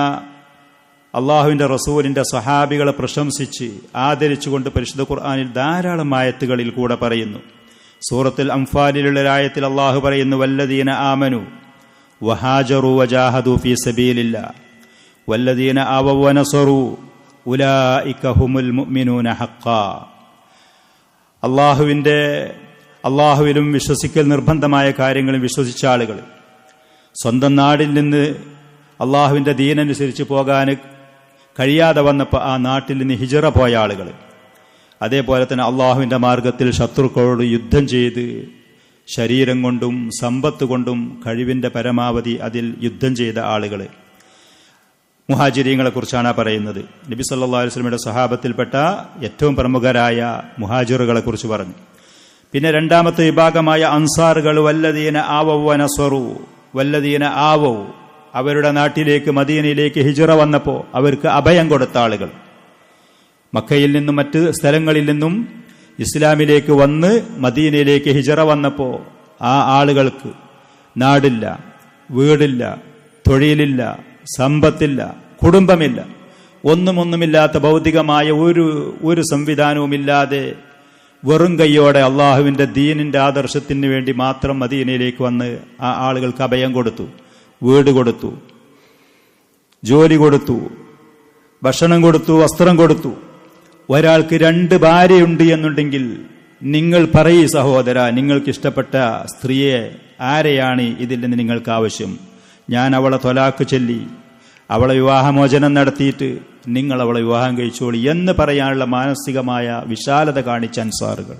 Speaker 1: അള്ളാഹുവിന്റെ റസൂലിന്റെ സഹാബികളെ പ്രശംസിച്ച് ആദരിച്ചുകൊണ്ട് പരിശുദ്ധ ഖുർആനിൽ ധാരാളം ആയത്തുകളിൽ കൂടെ പറയുന്നു. സൂറത്തുൽ അംഫാലിലുള്ള ആയത്തിൽ അള്ളാഹു പറയുന്നു, വല്ലദീന ആമനു വഹാജറു വജാഹദു ഫീ സബീലില്ലാഹ് വല്ലദീന ആവവ വനസറു ഉലൈക ഹുമുൽ മുഅ്മിനൂന ഹഖ്ഖാ. അള്ളാഹുവിലും വിശ്വസിക്കൽ നിർബന്ധമായ കാര്യങ്ങളും വിശ്വസിച്ച ആളുകൾ, സ്വന്തം നാടിൽ നിന്ന് അള്ളാഹുവിന്റെ ദീനനുസരിച്ച് പോകാൻ കഴിയാതെ വന്നപ്പോൾ ആ നാട്ടിൽ നിന്ന് ഹിജറ പോയ ആളുകൾ, അതേപോലെ തന്നെ അള്ളാഹുവിന്റെ മാർഗത്തിൽ ശത്രുക്കളോട് യുദ്ധം ചെയ്ത് ശരീരം കൊണ്ടും സമ്പത്ത് കൊണ്ടും കഴിവിന്റെ പരമാവധി അതിൽ യുദ്ധം ചെയ്ത ആളുകൾ, മുഹാജിരീങ്ങളെ കുറിച്ചാണ് പറയുന്നത്. നബി സല്ലല്ലാഹു അലൈഹി വസല്ലമയുടെ സഹാബത്തിൽപ്പെട്ട ഏറ്റവും പ്രമുഖരായ മുഹാജിറുകളെ കുറിച്ച് പറഞ്ഞു. പിന്നെ രണ്ടാമത്തെ വിഭാഗമായ അൻസാറുകൾ, വല്ലദീന ആവൗ വനസറു, വല്ലദീന ആവൗ, അവരുടെ നാട്ടിലേക്ക് മദീനയിലേക്ക് ഹിജറ വന്നപ്പോൾ അവർക്ക് അഭയം കൊടുത്ത ആളുകൾ, മക്കയിൽ നിന്നും മറ്റ് സ്ഥലങ്ങളിൽ നിന്നും ഇസ്ലാമിലേക്ക് വന്ന് മദീനയിലേക്ക് ഹിജറ വന്നപ്പോൾ ആ ആളുകൾക്ക് നാടില്ല, വീടില്ല, തൊഴിലില്ല, സമ്പത്തില്ല, കുടുംബമില്ല, ഒന്നുമില്ലാത്ത ഭൗതികമായ ഒരു സംവിധാനവുമില്ലാതെ വെറും കൈയോടെ അള്ളാഹുവിൻ്റെ ദീനിൻ്റെ ആദർശത്തിന് വേണ്ടി മാത്രം മദീനയിലേക്ക് വന്ന് ആ ആളുകൾക്ക് അഭയം കൊടുത്തു, വീട് കൊടുത്തു, ജോലി കൊടുത്തു, ഭക്ഷണം കൊടുത്തു, വസ്ത്രം കൊടുത്തു. ഒരാൾക്ക് 2 ഭാര്യയുണ്ട് എന്നുണ്ടെങ്കിൽ നിങ്ങൾ പറയൂ സഹോദര, നിങ്ങൾക്ക് ഇഷ്ടപ്പെട്ട സ്ത്രീയെ ആരെയാണ് ഇതിൽ നിന്ന് നിങ്ങൾക്ക് ആവശ്യം? ഞാൻ അവളെ തൊലാക്ക് ചൊല്ലി അവളെ വിവാഹമോചനം നടത്തിയിട്ട് നിങ്ങൾ അവളെ വിവാഹം കഴിച്ചോളി എന്ന് പറയാനുള്ള മാനസികമായ വിശാലത കാണിച്ച അൻസാറുകൾ.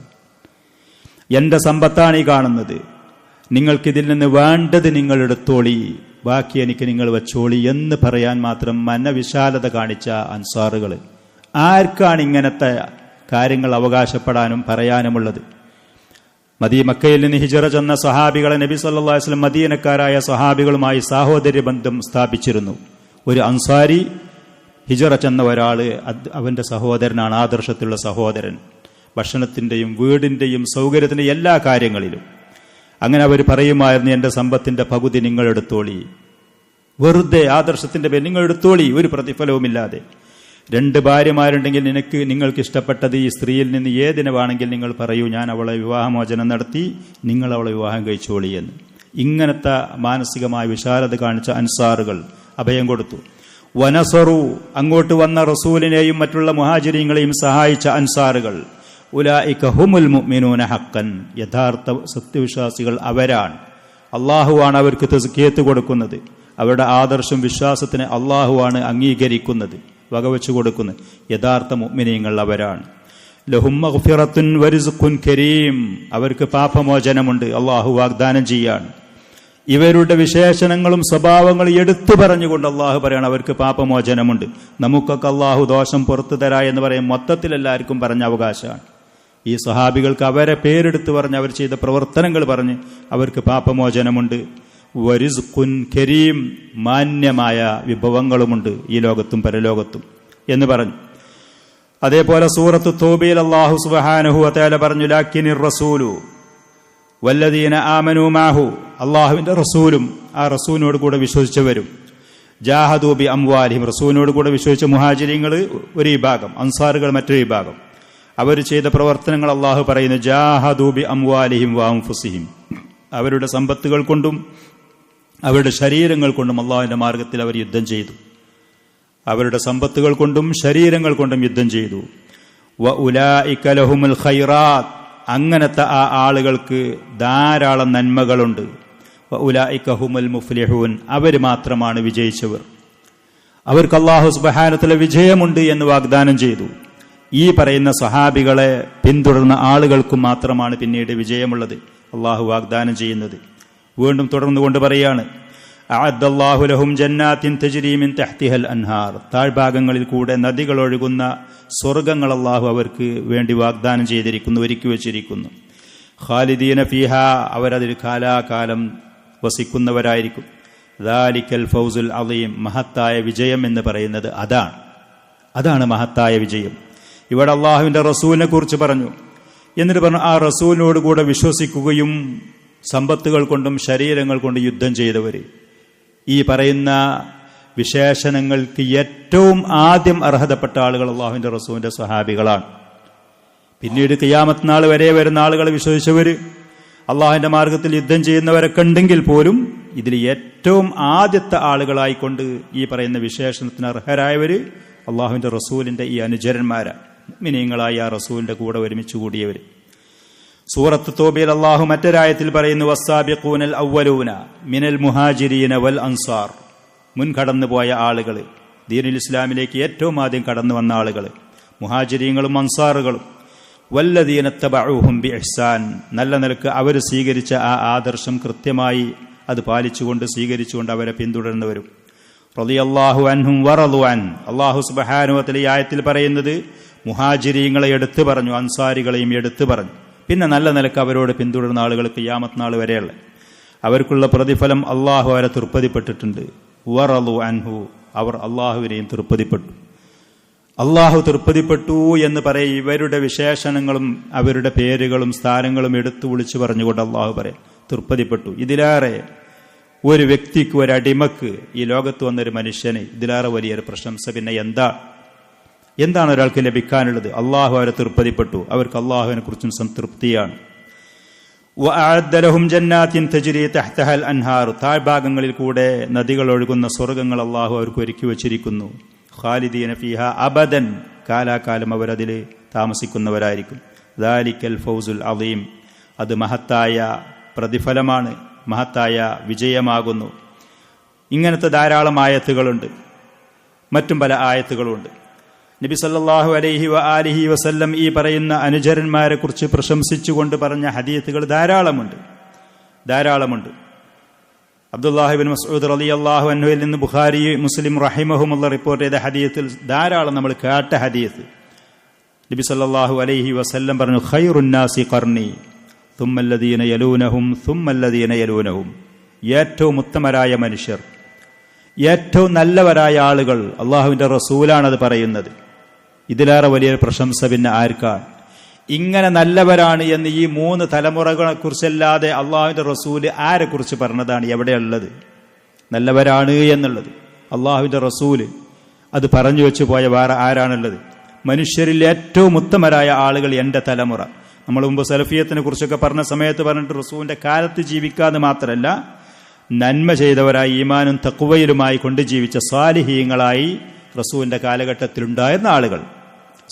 Speaker 1: എൻ്റെ സമ്പത്താണ് ഈ കാണുന്നത്, നിങ്ങൾക്കിതിൽ നിന്ന് വേണ്ടത് നിങ്ങൾ എടുത്തോളി, ബാക്കി എനിക്ക് നിങ്ങൾ വച്ചോളി എന്ന് പറയാൻ മാത്രം മനവിശാലത കാണിച്ച അൻസാറുകൾ. ആർക്കാണ് ഇങ്ങനത്തെ കാര്യങ്ങൾ അവകാശപ്പെടാനും പറയാനുമുള്ളത്? മക്കയിൽ നിന്ന് ഹിജറ ചെന്ന സഹാബികളെ നബി സല്ലല്ലാഹു അലൈഹി വസല്ലം മദീനക്കാരായ സഹാബികളുമായി സാഹോദര്യ ബന്ധം സ്ഥാപിച്ചിരുന്നു. ഒരു അൻസാരി ഹിജറ ചെന്ന ഒരാൾ അവൻ്റെ സഹോദരനാണ്, ആദർശത്തിലുള്ള സഹോദരൻ, ഭക്ഷണത്തിൻ്റെയും വീടിൻ്റെയും സൗകര്യത്തിൻ്റെയും എല്ലാ കാര്യങ്ങളിലും. അങ്ങനെ അവർ പറയുമായിരുന്നു, എൻ്റെ സമ്പത്തിൻ്റെ പകുതി നിങ്ങൾ എടുത്തോളി, വെറുതെ ആദർശത്തിൻ്റെ പേര് നിങ്ങൾ എടുത്തോളി, ഒരു പ്രതിഫലവുമില്ലാതെ. 2 ഭാര്യമാരുണ്ടെങ്കിൽ നിങ്ങൾക്ക് ഇഷ്ടപ്പെട്ടത് ഈ സ്ത്രീയിൽ നിന്ന് ഏതിനെ വേണമെങ്കിൽ നിങ്ങൾ പറയൂ, ഞാൻ അവളെ വിവാഹമോചനം നടത്തി, നിങ്ങൾ അവളെ വിവാഹം കഴിച്ചോളി എന്ന്. ഇങ്ങനത്തെ മാനസികമായ വിശാലത കാണിച്ച അൻസാറുകൾ അഭയം കൊടുത്തു. വനസറു, അങ്ങോട്ട് വന്ന റസൂലിനെയും മറ്റുള്ള മുഹാജിരീങ്ങളെയും സഹായിച്ച അൻസാറുകൾ. ഉലൈക ഹുമുൽ മുഅ്മിനൂന ഹഖൻ, യഥാർത്ഥ സത്യവിശ്വാസികൾ അവരാണ്. അള്ളാഹുവാണ് അവർക്ക് തസ്കിയത്ത് കൊടുക്കുന്നത്, അവരുടെ ആദർശം വിശ്വാസത്തിന് അള്ളാഹുവാണ് അംഗീകരിക്കുന്നത്, വകവെച്ചു കൊടുക്കുന്നത്. യഥാർത്ഥ മുഅ്മിനീങ്ങൾ അവരാണ്. ലഹും മഗ്ഫിറത്തുൻ വറിസ്ഖുൻ കരീം, അവർക്ക് പാപമോചനമുണ്ട്, അള്ളാഹു വാഗ്ദാനം ചെയ്യാണ്. ഇവരുടെ വിശേഷണങ്ങളും സ്വഭാവങ്ങളും എടുത്തു പറഞ്ഞുകൊണ്ട് അള്ളാഹു പറയാണ് അവർക്ക് പാപമോചനമുണ്ട്. നമുക്കൊക്കെ അള്ളാഹു ദോഷം പുറത്തു തരാ എന്ന് പറയും, മൊത്തത്തിൽ എല്ലാവർക്കും പറഞ്ഞ അവകാശമാണ്. ഈ സഹാബികൾക്ക് അവരെ പേരെടുത്ത് പറഞ്ഞ് അവർ ചെയ്ത പ്രവർത്തനങ്ങൾ പറഞ്ഞ് അവർക്ക് പാപമോചനമുണ്ട്. വറിസ്ഖുൻ കരീം, മാന്യമായ വിഭവങ്ങളുമുണ്ട് ഈ ലോകത്തും പരലോകത്തും എന്ന് പറഞ്ഞു. അതേപോലെ സൂറത്ത് തൗബയിൽ അല്ലാഹു സുബ്ഹാനഹു വ തആല പറഞ്ഞു, ലാക്കിനിർ റസൂലു വല്ലദീന ആമനൂ മാഹു, അള്ളാഹുവിൻ്റെ റസൂലും ആ റസൂലിനോട് കൂടെ വിശ്വസിച്ചവരും, ജാഹദൂ ബി അംവാലിഹിം, റസൂലിനോട് കൂടെ വിശ്വസിച്ച മുഹാജിരീങ്ങൾ ഒരു വിഭാഗം, അൻസാറുകൾ മറ്റൊരു വിഭാഗം. അവർ ചെയ്ത പ്രവർത്തനങ്ങൾ അള്ളാഹു പറയുന്നു, ജാഹദൂ ബി അംവാലിഹിം വ അൻഫുസിഹിം, അവരുടെ സമ്പത്തുകൾ കൊണ്ടും അവരുടെ ശരീരങ്ങൾ കൊണ്ടും അള്ളാഹുവിൻ്റെ മാർഗത്തിൽ അവർ യുദ്ധം ചെയ്തു. അവരുടെ സമ്പത്തുകൾ കൊണ്ടും ശരീരങ്ങൾ കൊണ്ടും യുദ്ധം ചെയ്തു. വ ഉലൈക ലഹുമുൽ ഖൈറാത്ത്, അങ്ങനത്തെ ആ ആളുകൾക്ക് ധാരാളം നന്മകളുണ്ട്. വ ഉലൈക ഹുമുൽ മുഫ്ലിഹൂൻ, അവർ മാത്രമാണ് വിജയിച്ചവർ, അവർക്ക് അല്ലാഹു സുബ്ഹാനഹു വ തആല വിജയമുണ്ട് എന്ന് വാഗ്ദാനം ചെയ്തു. ഈ പറയുന്ന സഹാബികളെ പിന്തുടർന്ന ആളുകൾക്കും മാത്രമാണ് പിന്നീട് വിജയമുള്ളത് അള്ളാഹു വാഗ്ദാനം ചെയ്യുന്നത്. വീണ്ടും തുടർന്നുകൊണ്ട് പറയാണ്, അഅദ്ദല്ലാഹു ലഹും ജന്നാത്തിൻ തജ്രി മിൻ തഹ്തിഹൽ അൻഹാർ, താഴ്ഭാഗങ്ങളിൽ കൂടെ നദികൾ ഒഴുകുന്ന സ്വർഗ്ഗങ്ങൾ അള്ളാഹു അവർക്ക് വേണ്ടി വാഗ്ദാനം ചെയ്തിരിക്കുന്നു, ഒരുക്കി വച്ചിരിക്കുന്നു. ഖാലിദീന ഫീഹ, അവരതിൽ കാലാകാലം വസിക്കുന്നവരായിരിക്കും. ദാലിക്കൽ ഫൗസുൽ അളീം, മഹത്തായ വിജയം എന്ന് പറയുന്നത് അതാണ് മഹത്തായ വിജയം. ഇവിടെ അള്ളാഹുവിൻ്റെ റസൂലിനെ കുറിച്ച് പറഞ്ഞു. എന്നിട്ട് പറഞ്ഞു, ആ റസൂലിനോട് കൂടെ വിശ്വസിക്കുകയും സമ്പത്തുകൾ കൊണ്ടും ശരീരങ്ങൾ കൊണ്ടും യുദ്ധം ചെയ്തവർ. ഈ പറയുന്ന വിശേഷണങ്ങൾക്ക് ഏറ്റവും ആദ്യം അർഹതപ്പെട്ട ആളുകൾ അള്ളാഹുവിൻ്റെ റസൂലിൻ്റെ സ്വഹാബികളാണ്. പിന്നീട് ഖിയാമത്ത് നാൾ വരെ വരുന്ന ആളുകളെ വിശ്വസിച്ചവർ, അള്ളാഹുവിൻ്റെ മാർഗത്തിൽ യുദ്ധം ചെയ്യുന്നവരൊക്കെ ഉണ്ടെങ്കിൽ പോലും ഇതിൽ ഏറ്റവും ആദ്യത്തെ ആളുകളായിക്കൊണ്ട് ഈ പറയുന്ന വിശേഷണത്തിന് അർഹരായവർ അള്ളാഹുവിൻ്റെ റസൂലിൻ്റെ ഈ അനുചരന്മാരാണ്, മുഅ്മിനീങ്ങളായ ആ റസൂലിൻ്റെ കൂടെ ഒരുമിച്ച് കൂടിയവർ. സൂറത്ത് തൗബയിൽ അല്ലാഹു മറ്റൊരായത്തിൽ പറയുന്നു, വസ്സാബിഖൂനൽ അവ്വലൂന മിനൽ മുഹാജിരീന വൽ അൻസാർ, മുൻകടന്നുപോയ ആളുകൾ, ദീനുൽ ഇസ്ലാമിലേക്ക് ഏറ്റവും ആദ്യം കടന്നു വന്ന ആളുകൾ, മുഹാജിരീങ്ങളും അൻസാറുകളും. വല്ലദീന തബഊഹും ബിഇഹ്സാൻ, നല്ല നിലക്ക് അവർ സ്വീകരിച്ച ആ ആദർശം കൃത്യമായി അത് പാലിച്ചുകൊണ്ട് സ്വീകരിച്ചുകൊണ്ട് അവരെ പിന്തുടർന്നവരും. റളിയല്ലാഹു അൻഹും വറളു അൻ, അല്ലാഹു സുബ്ഹാനഹു വ തആല ഈ ആയത്തിൽ പറയുന്നത് മുഹാജിരീങ്ങളെ എടുത്തു പറഞ്ഞു, അൻസാരികളെയും എടുത്തു പറഞ്ഞു. പിന്നെ നല്ല നിലക്ക് അവരോട് പിന്തുടരുന്ന ആളുകൾക്ക് ഖിയാമത്ത് നാൾ വരെയുള്ള അവർക്കുള്ള പ്രതിഫലം അള്ളാഹു അവരെ തൃപ്തിപ്പെട്ടിട്ടുണ്ട്. വറളു അൻഹു, അവർ അള്ളാഹുവിനെയും തൃപ്തിപ്പെട്ടു. അള്ളാഹു തൃപ്തിപ്പെട്ടു എന്ന് പറയും. ഇവരുടെ വിശേഷണങ്ങളും അവരുടെ പേരുകളും സ്ഥാനങ്ങളും എടുത്തു വിളിച്ചു പറഞ്ഞുകൊണ്ട് അള്ളാഹു പറയും തൃപ്തിപ്പെട്ടു. ഇതിലേറെ ഒരു വ്യക്തിക്ക്, ഒരടിമക്ക്, ഈ ലോകത്ത് വന്നൊരു മനുഷ്യന് ഇതിലേറെ വലിയൊരു പ്രശംസ പിന്നെ എന്താ എന്താണ് ഒരാൾക്ക് ലഭിക്കാനുള്ളത്? അള്ളാഹു അവരെ തൃപ്തിപ്പെട്ടു, അവർക്ക് അള്ളാഹുവിനെ കുറിച്ചും സംതൃപ്തിയാണ്. വഅഅദ്ദ ലഹും ജന്നാത്തിൻ തജ്രി തഹ്തഹൽ അൻഹാർ, താഴ്ഭാഗങ്ങളിൽ കൂടെ നദികൾ ഒഴുകുന്ന സ്വർഗ്ഗങ്ങൾ അള്ളാഹു അവർക്ക് ഒരുക്കി വച്ചിരിക്കുന്നു. ഖാലിദീന ഫീഹാ അബദൻ, കാലാകാലം അവരതിൽ താമസിക്കുന്നവരായിരിക്കും. ദാലിക്കൽ ഫൗസുൽ അളീം, അത് മഹത്തായ പ്രതിഫലമാണ്, മഹത്തായ വിജയമാകുന്നു. ഇങ്ങനത്തെ ധാരാളം ആയത്തുകളുണ്ട്, മറ്റും പല ആയത്തുകളുണ്ട്. നബി സല്ലല്ലാഹു അലൈഹി വആലിഹി വസല്ലം ഈ പറയുന്ന അനുചരന്മാരെ കുറിച്ച് പ്രശംസിച്ചുകൊണ്ട് പറഞ്ഞ ഹദീസുകൾ ധാരാളമുണ്ട്. അബ്ദുല്ലാഹി ഇബ്നു മസ്ഊദ് റളിയല്ലാഹു അൻഹുവിൽ നിന്ന് ബുഖാരി മുസ്ലിം റഹിമഹുമുള്ള റിപ്പോർട്ട് ചെയ്ത ഹദീസിൽ ധാരാളം നമ്മൾ കേട്ട ഹദീസ്. നബി സല്ലല്ലാഹു അലൈഹി വസല്ലം പറഞ്ഞു, ഖൈറുന്നാസി ഖർനി തുമ്മല്ലദീന യലൂനഹും തുമ്മല്ലദീന യലൂനഹും, ഏറ്റവും ഉത്തമരായ മനുഷ്യർ, ഏറ്റവും നല്ലവരായ ആളുകൾ, അള്ളാഹുവിൻ്റെ റസൂലാണത് പറയുന്നത്. ഇതിലേറെ വലിയൊരു പ്രശംസ പിന്നെ ആർക്കാണ്? ഇങ്ങനെ നല്ലവരാണ് എന്ന് ഈ 3 തലമുറകളെ കുറിച്ചല്ലാതെ അള്ളാഹുവിൻ്റെ റസൂല് ആരെക്കുറിച്ച് പറഞ്ഞതാണ് എവിടെയുള്ളത്? നല്ലവരാണ് എന്നുള്ളത് അള്ളാഹുവിൻ്റെ റസൂല് അത് പറഞ്ഞു വെച്ചു പോയ വേറെ ആരാണുള്ളത്? മനുഷ്യരിൽ ഏറ്റവും ഉത്തമരായ ആളുകൾ എൻ്റെ തലമുറ. നമ്മൾ മുമ്പ് സലഫിയത്തിനെ കുറിച്ചൊക്കെ പറഞ്ഞ സമയത്ത് പറഞ്ഞിട്ട് റസൂലിൻ്റെ കാലത്ത് ജീവിക്കാതെ മാത്രമല്ല, നന്മ ചെയ്തവരായി ഈമാനും തഖ്വയിലുമായി കൊണ്ട് ജീവിച്ച സ്വാലിഹീങ്ങളായി റസൂലിൻ്റെ കാലഘട്ടത്തിലുണ്ടായിരുന്ന ആളുകൾ,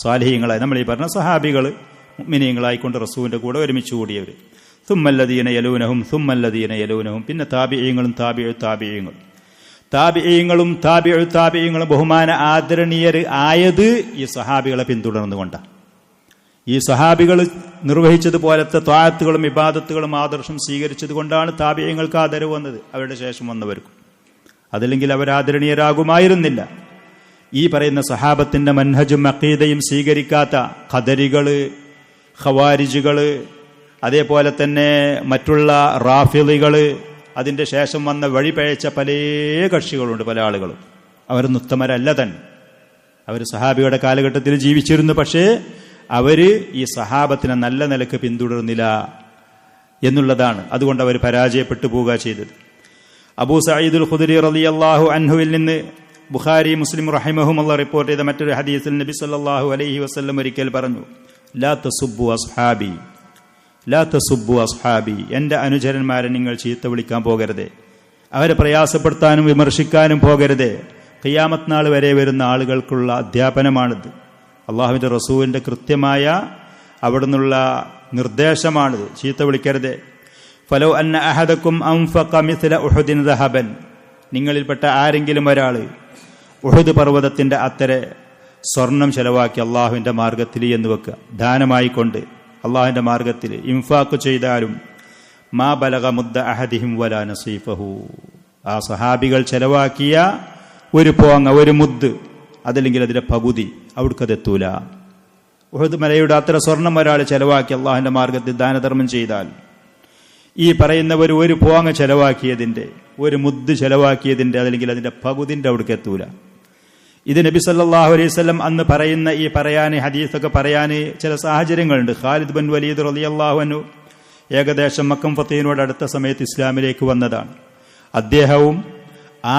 Speaker 1: സ്വാലിഹീങ്ങളായി നമ്മൾ ഈ പറഞ്ഞ സഹാബികൾ, മുഅ്മിനീങ്ങളായിക്കൊണ്ട് റസൂലിൻ്റെ കൂടെ ഒരുമിച്ച് കൂടിയവർ. സുമ്മല്ലദീന യലൂനഹും സുമ്മല്ലദീന യലൂനഹും, പിന്നെ താബിഈങ്ങളും താബിഈങ്ങളും ബഹുമാന ആദരണീയർ ആയത് ഈ സഹാബികളെ പിന്തുടർന്നുകൊണ്ടാണ്. ഈ സഹാബികൾ നിർവഹിച്ചതുപോലത്തെ ത്വാഅത്തുകളും ഇബാദത്തുകളും ആദർശം സ്വീകരിച്ചത് കൊണ്ടാണ് താബിഈങ്ങൾക്ക് ആദരവ് വന്നത്, അവരുടെ ശേഷം വന്നവർക്കും. അതല്ലെങ്കിൽ അവർ ആദരണീയരാകുമായിരുന്നില്ല. ഈ പറയുന്ന സഹാബത്തിന്റെ മൻഹജും അഖീദയും സ്വീകരിക്കാത്ത ഖദരികള്, ഖവാരിജുകള്, അതേപോലെ തന്നെ മറ്റുള്ള റാഫിളികള്, അതിൻ്റെ ശേഷം വന്ന വഴിപഴച്ച പല കക്ഷികളുണ്ട്, പല ആളുകളും. അവരൊന്നും ഉത്തമരല്ല തന്നെ. അവർ സഹാബിയുടെ കാലഘട്ടത്തിൽ ജീവിച്ചിരുന്നു, പക്ഷേ അവര് ഈ സഹാബത്തിനെ നല്ല നിലക്ക് പിന്തുടർന്നില്ല എന്നുള്ളതാണ്. അതുകൊണ്ട് അവർ പരാജയപ്പെട്ടു പോവുക ചെയ്തത്. അബൂ സഈദുൽ ഖുദരി റളിയല്ലാഹു അൻഹുവിൽ നിന്ന് ബുഖാരി മുസ്ലിം റഹിമഹുമുള്ള റിപ്പോർട്ട് ചെയ്ത മറ്റൊരു ഹദീസിൽ നബി സല്ലല്ലാഹു അലൈഹി വസല്ലം ഒരിക്കൽ പറഞ്ഞു, ലാ തസുബ്ബു അസ്ഹാബി, എൻ്റെ അനുചരന്മാരെ നിങ്ങൾ ചീത്ത വിളിക്കാൻ പോകരുതേ, അവരെ പ്രയാസപ്പെടുത്താനും വിമർശിക്കാനും പോകരുതേ. ഖിയാമത്ത് നാൾ വരെ വരുന്ന ആളുകൾക്കുള്ള അധ്യാപനമാണിത്. അള്ളാഹുവിൻ്റെ റസൂലിൻ്റെ കൃത്യമായ അവിടുന്നുള്ള നിർദ്ദേശമാണിത്. ചീത്ത വിളിക്കരുതേ. ഫലൗ അന്ന അഹദക്കും അൻഫഖ മിസ്ല ഉഹുദിൻ ദഹബൻ, നിങ്ങളിൽപ്പെട്ട ആരെങ്കിലും ഒരാൾ ഉഹുദ് പർവ്വതത്തിൻ്റെ അത്തരെ സ്വർണം ചെലവാക്കി അള്ളാഹുവിൻ്റെ മാർഗത്തിൽ എന്ന് വെക്കുക, ദാനമായിക്കൊണ്ട് അള്ളാഹുവിൻ്റെ മാർഗത്തിൽ ഇൻഫാഖ് ചെയ്താലും, മാ ബലഗ മുദ്ദ അഹദിഹിം വലാ നസീഫഹു, ആ സഹാബികൾ ചെലവാക്കിയ ഒരു പോങ്ങ, ഒരു മുദ്ദ്, അതല്ലെങ്കിൽ അതിൻ്റെ പകുതി അവിടുക്കതെത്തൂല. ഉഹദ് മലയുടെ അത്ര സ്വർണം ഒരാൾ ചെലവാക്കി അള്ളാഹുവിൻ്റെ മാർഗത്തിൽ ദാനധർമ്മം ചെയ്താൽ, ഈ പറയുന്നവർ ഒരു പോങ്ങ ചെലവാക്കിയതിൻ്റെ, ഒരു മുദ്ദ് ചെലവാക്കിയതിൻ്റെ, അതല്ലെങ്കിൽ അതിൻ്റെ പകുതിൻ്റെ അവിടേക്ക് എത്തൂല. ഇത് നബി സല്ലല്ലാഹു അലൈഹി വസല്ലം അന്ന് പറയുന്ന ഈ പറയാൻ ഹദീസൊക്കെ പറയാൻ ചില സാഹചര്യങ്ങളുണ്ട്. ഖാലിദ് ബിൻ വലീദ് റളിയല്ലാഹു അൻഹു ഏകദേശം മക്കം ഫതഹിനോട് അടുത്ത സമയത്ത് ഇസ്ലാമിലേക്ക് വന്നതാണ്. അദ്ദേഹവും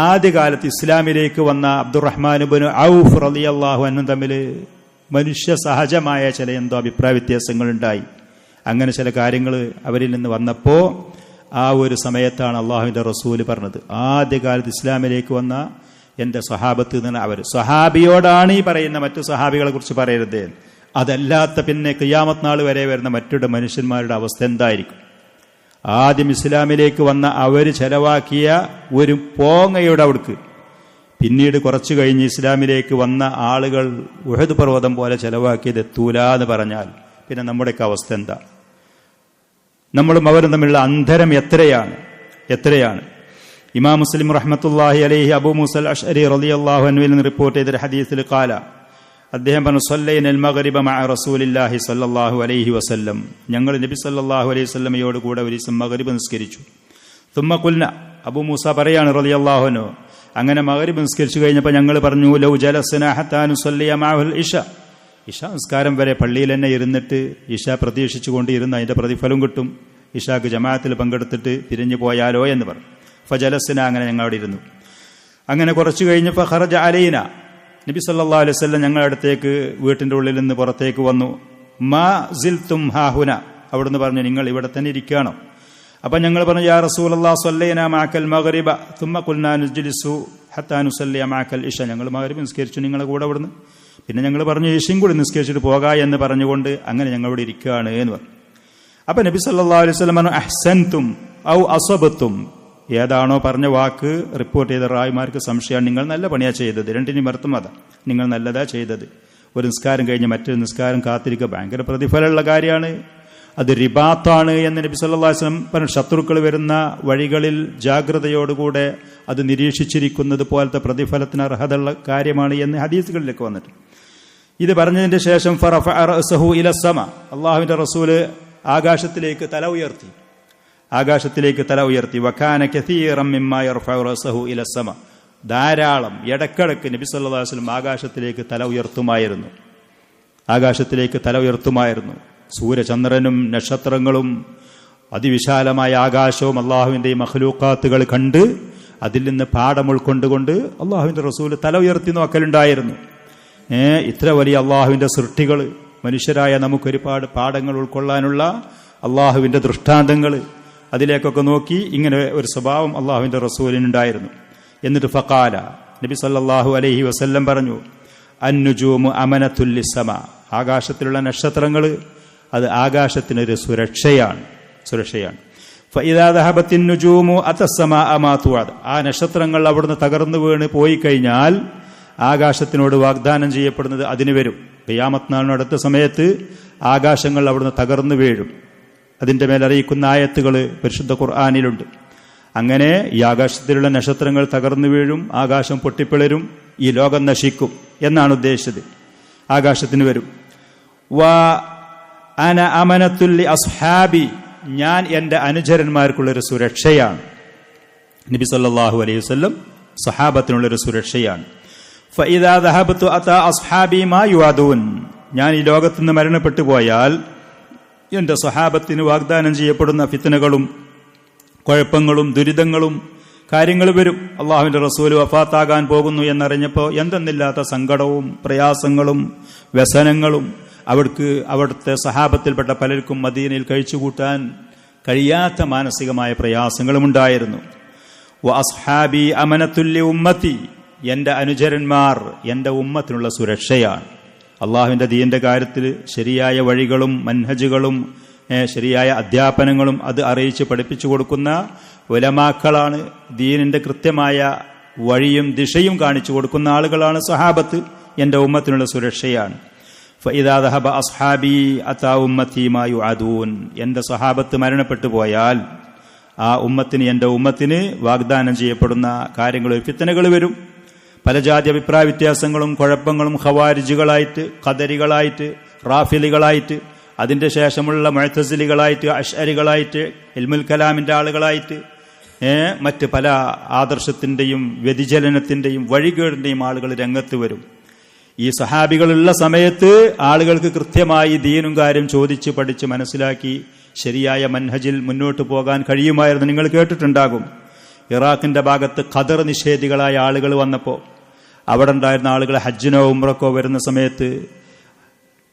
Speaker 1: ആദ്യകാലത്ത് ഇസ്ലാമിലേക്ക് വന്ന അബ്ദുറഹ്മാൻ ഇബ്നു ഔഫ് റളിയല്ലാഹു അൻഹു തമ്മിൽ മനുഷ്യ സഹജമായ ചില എന്തോ അഭിപ്രായ വ്യത്യാസങ്ങളുണ്ടായി. അങ്ങനെ ചില കാര്യങ്ങൾ അവരിൽ നിന്ന് വന്നപ്പോൾ ആ ഒരു സമയത്താണ് അള്ളാഹുവിൻ്റെ റസൂല് പറഞ്ഞത്, ആദ്യകാലത്ത് ഇസ്ലാമിലേക്ക് വന്ന എൻ്റെ സ്വഹാബത്ത് എന്ന് അവർ, സ്വഹാബിയോടാണ് ഈ പറയുന്ന, മറ്റു സ്വഹാബികളെ കുറിച്ച് പറയരുത്. അതല്ലാത്ത പിന്നെ ഖിയാമത്ത് നാൾ വരെ വരുന്ന മറ്റുള്ള മനുഷ്യന്മാരുടെ അവസ്ഥ എന്തായിരിക്കും? ആദ്യം ഇസ്ലാമിലേക്ക് വന്ന അവർ ചെലവാക്കിയ ഒരു പോങ്ങയുടെ അവിടേക്ക് പിന്നീട് കുറച്ചു കഴിഞ്ഞ് ഇസ്ലാമിലേക്ക് വന്ന ആളുകൾ ഉഹദ് പർവ്വതം പോലെ ചെലവാക്കിയത് എത്തൂല എന്ന് പറഞ്ഞാൽ പിന്നെ നമ്മുടെയൊക്കെ അവസ്ഥ എന്താ? നമ്മളും അവരും തമ്മിലുള്ള അന്തരം എത്രയാണ്? ഇമാം മുസ്ലിം റഹ്മത്തുള്ളാഹി അലൈഹി അബൂ മൂസൽ അശ്അരി റളിയല്ലാഹു അൻഹുവിൽ നിന്ന് റിപ്പോർട്ട് ചെയ്ത ഹദീസിൽ ഖാല, അദ്ദേഹം പറഞ്ഞു, സല്ലൈനൽ മഗ്രിബ മഅ റസൂലില്ലാഹി സ്വല്ലല്ലാഹു അലൈഹി വസല്ലം, ഞങ്ങൾ നബി സല്ലല്ലാഹു അലൈഹി വസല്ലമയോട് കൂടെ ഒരു ദിവസം മഗ്രിബ് നിസ്കരിച്ചു. തുമ്മ ഖുൽന, അബൂ മൂസ പറയാണ് റളിയല്ലാഹു അൻഹു, അങ്ങനെ മഗ്രിബ് നിസ്കരിച്ചു കഴിഞ്ഞപ്പോൾ ഞങ്ങൾ പറഞ്ഞു, ലൗ ജലസ്നാ ഹത്താ നുസല്ലിയ മഅഹുൽ ഇശാ, ഇശാ നിസ്കാരം വരെ പള്ളിയിൽ തന്നെ ഇരുന്നിട്ട് ഇശാ പ്രതീക്ഷിച്ചുകൊണ്ട് ഇരുന്ന് അതിൻ്റെ പ്രതിഫലം കിട്ടും, ഇശാക്ക് ജമാഅത്തിൽ പങ്കെടുത്തിട്ട് പിരിഞ്ഞു പോയാലോ എന്ന് പറഞ്ഞു. ഫജലസ്ന, അങ്ങനെ ഞങ്ങൾ അവിടെ ഇരുന്നു. അങ്ങനെ കുറച്ചു കഴിഞ്ഞപ്പോൾ ഖറജ അലൈന, നബി സല്ലല്ലാഹു അലൈഹി വസല്ലം ഞങ്ങളുടെ അടുത്തേക്ക് വീട്ടിന്റെ ഉള്ളിൽ നിന്ന് പുറത്തേക്ക് വന്നു. മാ സിൽതും ഹാഹുന, അവിടുന്ന് പറഞ്ഞു നിങ്ങൾ ഇവിടെ തന്നെ ഇരിക്കുകയാണോ? അപ്പൊ ഞങ്ങൾ പറഞ്ഞു യാ റസൂലല്ലാഹ് സ്വല്ലൈനാ മഅകൽ മഗ്രിബ തുമ്മ ഖുൽനാ നുജ്ലിസു ഹത്താ നുസല്ലി മഅകൽ ഇശ, ഞങ്ങൾ മഗ്രിബ് നിസ്കരിച്ചു നിങ്ങളുടെ കൂടെ അവിടുന്ന്, പിന്നെ ഞങ്ങൾ പറഞ്ഞു ഇശയും കൂടി നിസ്കരിച്ചിട്ട് പോകാ എന്ന് പറഞ്ഞുകൊണ്ട് അങ്ങനെ ഞങ്ങൾ ഇവിടെ ഇരിക്കുകയാണ് എന്ന് പറഞ്ഞു. അപ്പൊ നബി സല്ലല്ലാഹു അലൈഹി വസല്ലം പറഞ്ഞു അഹ്സൻതും ഔ അസബത്തും, ഏതാണോ പറഞ്ഞ വാക്ക് റിപ്പോർട്ട് ചെയ്ത റായിമാർക്ക് സംശയമാണ്, നിങ്ങൾ നല്ല പണിയാ ചെയ്തത്, രണ്ടിനും അർത്ഥം അതാ, നിങ്ങൾ നല്ലതാ ചെയ്തത്. ഒരു നിസ്കാരം കഴിഞ്ഞ് മറ്റൊരു നിസ്കാരം കാത്തിരിക്കുക ഭയങ്കര പ്രതിഫലമുള്ള കാര്യമാണ്, അത് റിബാത്താണ് എന്ന് നബി സല്ലല്ലാഹു അലൈഹി വസല്ലം പറഞ്ഞു. ശത്രുക്കൾ വരുന്ന വഴികളിൽ ജാഗ്രതയോടുകൂടെ അത് നിരീക്ഷിച്ചിരിക്കുന്നത് പോലത്തെ പ്രതിഫലത്തിന് അർഹതയുള്ള കാര്യമാണ് എന്ന് ഹദീസുകളിലേക്ക് വന്നിട്ട്. ഇത് പറഞ്ഞതിന്റെ ശേഷം ഫറഫഅ റഅസഹു ഇലസ്സമ, അല്ലാഹുവിന്റെ റസൂല് ആകാശത്തിലേക്ക് തല ഉയർത്തി. വകാന കസീറൻ മിമ്മാ യർഫഉ റഅസഹു ഇലസ്സമ, ധാരാളം ഇടക്കിടക്ക് നബി സല്ലല്ലാഹു അലൈഹി വസല്ലം ആകാശത്തിലേക്ക് തല ഉയർത്തുമായിരുന്നു. സൂര്യചന്ദ്രനും നക്ഷത്രങ്ങളും അതിവിശാലമായ ആകാശവും അള്ളാഹുവിന്റെ മഖ്ലൂഖാത്തുകൾ കണ്ട് അതിൽ നിന്ന് പാഠം ഉൾക്കൊണ്ടുകൊണ്ട് അള്ളാഹുവിന്റെ റസൂൽ തല ഉയർത്തി നോക്കലുണ്ടായിരുന്നു. ഇത്ര വലിയ അള്ളാഹുവിന്റെ സൃഷ്ടികൾ, മനുഷ്യരായ നമുക്കൊരുപാട് പാഠങ്ങൾ ഉൾക്കൊള്ളാനുള്ള അള്ളാഹുവിന്റെ ദൃഷ്ടാന്തങ്ങൾ, അതിലേക്കൊക്കെ നോക്കി ഇങ്ങനെ ഒരു സ്വഭാവം അള്ളാഹുവിന്റെ റസൂലിനുണ്ടായിരുന്നു. എന്നിട്ട് ഫഖാല, നബി സല്ലല്ലാഹു അലൈഹി വസല്ലം പറഞ്ഞു അന്നുജൂമു അമനത്തുൽ ലിസ്സമ, ആകാശത്തിലുള്ള നക്ഷത്രങ്ങൾ അത് ആകാശത്തിനൊരു സുരക്ഷയാണ്. ഫഇദാ ദഹബത്തിൻ നുജൂമു അതസ്സമാഅ മാ തുഅദ്, ആ നക്ഷത്രങ്ങൾ അവിടുന്ന് തകർന്നു വീണ് പോയി കഴിഞ്ഞാൽ ആകാശത്തിനോട് വാഗ്ദാനം ചെയ്യപ്പെടുന്നത് അതിന് വരും. ഖിയാമത്ത് നാളിന് അടുത്ത സമയത്ത് ആകാശങ്ങൾ അവിടുന്ന് തകർന്നു വീഴും. അതിന്റെ മേലറിയിക്കുന്ന ആയത്തുകൾ പരിശുദ്ധ ഖുർആനിലുണ്ട്. അങ്ങനെ ഈ ആകാശത്തിലുള്ള നക്ഷത്രങ്ങൾ തകർന്നു വീഴും, ആകാശം പൊട്ടിപ്പിളരും, ഈ ലോകം നശിക്കും എന്നാണ് ഉദ്ദേശിച്ചത്. ആകാശത്തിന് വരും. വാ അന അമനത്തുൽ അസ്ഹാബി, ഞാൻ എൻ്റെ അനുചരന്മാർക്കുള്ളൊരു സുരക്ഷയാണ്. നബി സല്ലല്ലാഹു അലൈഹി വസല്ലം സഹാബത്തിനുള്ളൊരു സുരക്ഷയാണ്. ഫഇദാ ദഹബതു അതാ അസ്ഹാബി മാ യുഅദൂൻ, ഞാൻ ഈ ലോകത്ത് നിന്ന് മരണപ്പെട്ടു പോയാൽ എൻ്റെ സഹാബത്തിന് വാഗ്ദാനം ചെയ്യപ്പെടുന്ന ഫിത്നകളും കുഴപ്പങ്ങളും ദുരിതങ്ങളും കാര്യങ്ങൾ വരും. അള്ളാഹുവിന്റെ റസൂൽ വഫാത്താകാൻ പോകുന്നു എന്നറിഞ്ഞപ്പോൾ എന്തെന്നില്ലാത്ത സങ്കടവും പ്രയാസങ്ങളും വ്യസനങ്ങളും അവിടുത്തെ സഹാബത്തിൽപ്പെട്ട പലർക്കും മദീനയിൽ കഴിച്ചുകൂട്ടാൻ കഴിയാത്ത മാനസികമായ പ്രയാസങ്ങളും ഉണ്ടായിരുന്നു. വഅസ്ഹാബി അമനത്തുൽ ഉമ്മത്തി, എൻ്റെ അനുചരന്മാർ എൻ്റെ ഉമ്മത്തിനുള്ള സുരക്ഷയാണ്. അള്ളാഹുവിന്റെ ദീന്റെ കാര്യത്തിൽ ശരിയായ വഴികളും മൻഹജുകളും ശരിയായ അധ്യാപനങ്ങളും അത് അറിയിച്ച് പഠിപ്പിച്ചു കൊടുക്കുന്ന ഉലമാക്കളാണ്. ദീനിന്റെ കൃത്യമായ വഴിയും ദിശയും കാണിച്ചു കൊടുക്കുന്ന ആളുകളാണ് സഹാബത്ത്. എൻ്റെ ഉമ്മത്തിനുള്ള സുരക്ഷയാണ്. ഫഇദാ ദഹബ അസ്ഹാബി അതാ ഉമ്മത്തി മാ യുഅദൂൻ, എൻ്റെ സഹാബത്ത് മരണപ്പെട്ടു പോയാൽ ആ ഉമ്മത്തിന്, എൻ്റെ ഉമ്മത്തിന് വാഗ്ദാനം ചെയ്യപ്പെടുന്ന കാര്യങ്ങൾ, ഫിത്നകൾ വരും. പല ജാതി അഭിപ്രായ വ്യത്യാസങ്ങളും കുഴപ്പങ്ങളും, ഖവാരിജുകളായിട്ട്, ഖദരികളായിട്ട്, റാഫിലികളായിട്ട്, അതിന്റെ ശേഷമുള്ള മുഅ്തസിലികളായിട്ട്, അശ്അരികളായിട്ട്, ഇൽമുൽ കലാമിന്റെ ആളുകളായിട്ട്, മറ്റ് പല ആദർശത്തിന്റെയും വ്യതിചലനത്തിന്റെയും വഴികേടിന്റെയും ആളുകൾ രംഗത്ത് വരും. ഈ സഹാബികളുള്ള സമയത്ത് ആളുകൾക്ക് കൃത്യമായി ദീനും കാര്യം ചോദിച്ച് പഠിച്ച് മനസ്സിലാക്കി ശരിയായ മൻഹജിൽ മുന്നോട്ട് പോകാൻ കഴിയുമായിരുന്നു. നിങ്ങൾ കേട്ടിട്ടുണ്ടാകും, ഇറാഖിന്റെ ഭാഗത്ത് ഖദർ നിഷേധികളായ ആളുകൾ വന്നപ്പോൾ അവിടെ ഉണ്ടായിരുന്ന ആളുകൾ ഹജ്ജിനോ ഉംറക്കോ വരുന്ന സമയത്ത്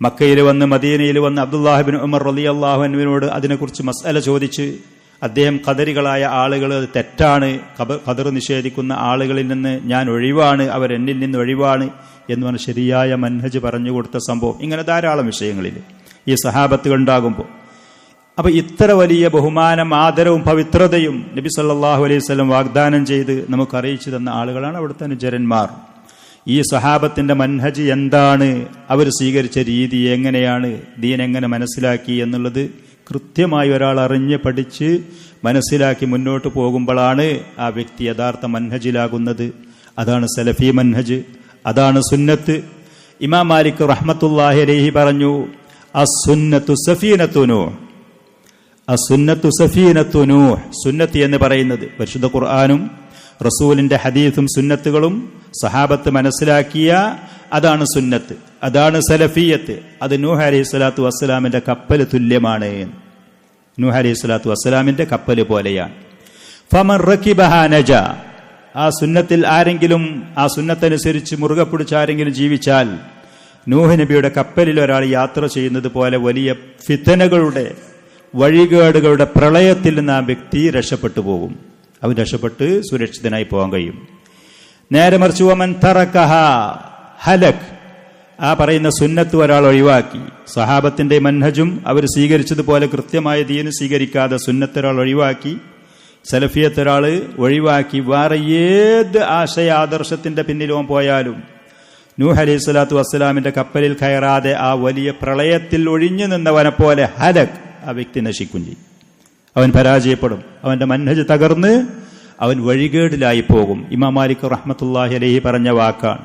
Speaker 1: മക്കയിൽ വന്ന് മദീനയിൽ വന്ന് അബ്ദുല്ലാഹിബിൻ ഉമർ റളിയല്ലാഹു അൻഹുവിനോട് അതിനെക്കുറിച്ച് മസ്അല ചോദിച്ച് അദ്ദേഹം ഖദരികളായ ആളുകൾ അത് തെറ്റാണ്, ഖദർ നിഷേധിക്കുന്ന ആളുകളിൽ നിന്ന് ഞാൻ ഒഴിവാണ്, അവർ എന്നിൽ നിന്ന് ഒഴിവാണ് എന്ന് പറഞ്ഞ് ശരിയായ മൻഹജ് പറഞ്ഞു കൊടുത്ത സംഭവം. ഇങ്ങനെ ധാരാളം വിഷയങ്ങളിൽ ഈ സഹാബത്തുകൾ ഉണ്ടാകുമ്പോൾ, അപ്പൊ ഇത്ര വലിയ ബഹുമാനം, ആദരവും പവിത്രതയും നബി സല്ലല്ലാഹു അലൈഹി വസല്ലം വാഗ്ദാനം ചെയ്ത് നമുക്ക് അറിയിച്ചു തന്ന ആളുകളാണ് അവിടുത്തെ അനുചരന്മാർ. ഈ സഹാബത്തിന്റെ മൻഹജ് എന്താണ്, അവർ സ്വീകരിച്ച രീതി എങ്ങനെയാണ്, ദീൻ എങ്ങനെ മനസ്സിലാക്കി എന്നുള്ളത് കൃത്യമായി ഒരാൾ അറിഞ്ഞ് പഠിച്ച് മനസ്സിലാക്കി മുന്നോട്ട് പോകുമ്പോഴാണ് ആ വ്യക്തി യഥാർത്ഥ മൻഹജിലാകുന്നത്. അതാണ് സലഫി മൻഹജ്, അതാണ് സുന്നത്ത്. ഇമാം മാലിക് റഹ്മത്തുള്ളാഹി അലൈഹി പറഞ്ഞു, അസ്സുന്നത്തു സഫീനത്തു നൂഹ്, അസ്സുന്നത്തു സഫീനത്തു നൂഹ്. സുന്നത്ത് എന്ന് പറയുന്നത് പരിശുദ്ധ ഖുർആനും റസൂലിന്റെ ഹദീസും സുന്നത്തുകളും സഹാബത്ത് മനസ്സിലാക്കിയ അതാണ് സുന്നത്ത്, അതാണ് സലഫിയത്ത്. അത് നൂഹ് അലൈഹിസ്സലാത്തു വസ്സലാമിന്റെ കപ്പൽ തുല്യമാണ്. നൂഹ് അലൈഹിസ്സലാത്തു വസ്സലാമിന്റെ കപ്പൽ പോലെയാണ്. ഫമൻ റകിബഹാ നജ, ആ സുന്നത്തിൽ ആരെങ്കിലും ആ സുന്നത്തനുസരിച്ച് മുറുകെ പിടിച്ച് ആരെങ്കിലും ജീവിച്ചാൽ നൂഹ് നബിയുടെ കപ്പലിൽ ഒരാൾ യാത്ര ചെയ്യുന്നത് പോലെ വലിയ ഫിത്തനകളുടെ വഴികേടുകളുടെ പ്രളയത്തിൽ നിന്ന് ആ വ്യക്തി രക്ഷപ്പെട്ടു പോകും. അവൻ രക്ഷപ്പെട്ട് സുരക്ഷിതനായി പോകാൻ കഴിയും. നേരെ മറിച്ച് വമൻ തറക്കഹ ഹലക്, ആ പറയുന്ന സുന്നത്ത് ഒരാൾ ഒഴിവാക്കി, സഹാബത്തിന്റെ മൻഹജും അവർ സ്വീകരിച്ചതുപോലെ കൃത്യമായ ദീന് സ്വീകരിക്കാതെ സുന്നത്ത് ഒരാൾ ഒഴിവാക്കി, സലഫിയത്ത് ഒരാൾ ഒഴിവാക്കി, വേറെ ഏത് ആശയാദർശത്തിന്റെ പിന്നിലും പോയാലും നൂഹ് അലൈഹി സ്വലാത്തു വസ്സലാമിന്റെ കപ്പലിൽ കയറാതെ ആ വലിയ പ്രളയത്തിൽ ഒഴിഞ്ഞു നിന്നവനെ പോലെ ഹലക്, ആ വ്യക്തി നശിക്കും ചെയ്യും. അവൻ പരാജയപ്പെടും, അവന്റെ മൻഹജ് തകർന്ന് അവൻ വഴികേടിലായി പോകും. ഇമാം മാലിക് റഹ്മത്തുള്ളാഹി അലൈഹി പറഞ്ഞ വാക്കാണ്,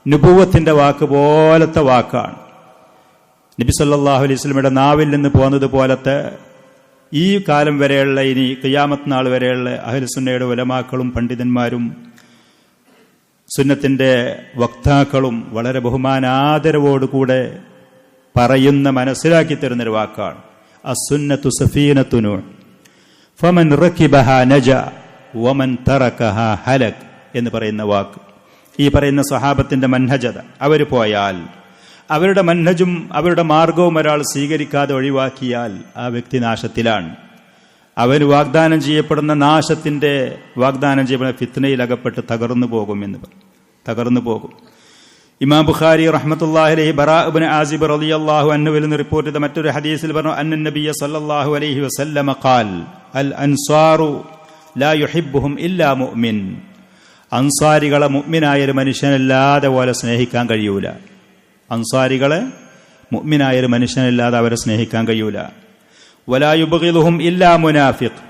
Speaker 1: നുബുവത്തിന്റെ വാക്ക് പോലത്തെ വാക്കാണ്. നബി സല്ലല്ലാഹു അലൈഹി വസല്ലമയുടെ നാവിൽ നിന്ന് പോകുന്നത് പോലത്തെ ഈ കാലം വരെയുള്ള, ഇനി ഖിയാമത്ത് നാൾ വരെയുള്ള അഹ്ലുസുന്നയുടെ ഉലമാക്കളും പണ്ഡിതന്മാരും സുന്നത്തിന്റെ വക്താക്കളും വളരെ ബഹുമാനാദരവോടുകൂടെ പറയുന്ന, മനസ്സിലാക്കി തരുന്നൊരു വാക്കാണ് അസ്സുന്നത്തു സഫീനത്തു നൂഹ് ഫമൻ റകിബഹ നജ വമൻ തറകഹ ഹലക് എന്ന് പറയുന്ന വാക്ക്. ഈ പറയുന്ന സഹാബത്തിന്റെ മൻഹജത, അവർ പോയാൽ, അവരുടെ മൻഹജും അവരുടെ മാർഗവും ഒരാൾ സ്വീകരിക്കാതെ ഒഴിവാക്കിയാൽ ആ വ്യക്തി നാശത്തിലാണ്. അവന് വാഗ്ദാനം ചെയ്യപ്പെടുന്ന നാശത്തിന്റെ, വാഗ്ദാനം ചെയ്യപ്പെടുന്ന ഫിത്നയിൽ അകപ്പെട്ട് തകർന്നു പോകും. ഇമാം ബുഖാരി റഹ്മത്തുള്ളാഹി അലൈഹി ബറാ ഇബ്നു ആസിബ് റളിയല്ലാഹു അൻഹുവിൽ നിന്ന് റിപ്പോർട്ട് ചെയ്ത മറ്റൊരു ഹദീസിൽ പറഞ്ഞു, അന്നൻ നബിയ സല്ലല്ലാഹു അലൈഹി വസല്ലമ ഖാൽ അൽ അൻസാറു ലാ യുഹിബ്ബുഹും ഇല്ലാ മുഅ്മിൻ. അൻസാരികളെ മുഅ്മിനായ ഒരു മനുഷ്യനല്ലാതെ പോലെ സ്നേഹിക്കാൻ കഴിയൂല. അൻസാരികളെ മുഅ്മിനായ ഒരു മനുഷ്യനല്ലാതെ അവരെ സ്നേഹിക്കാൻ കഴിയൂല. വലാ യുബ്ഗിദുഹും ഇല്ലാ മുനാഫിഖ്.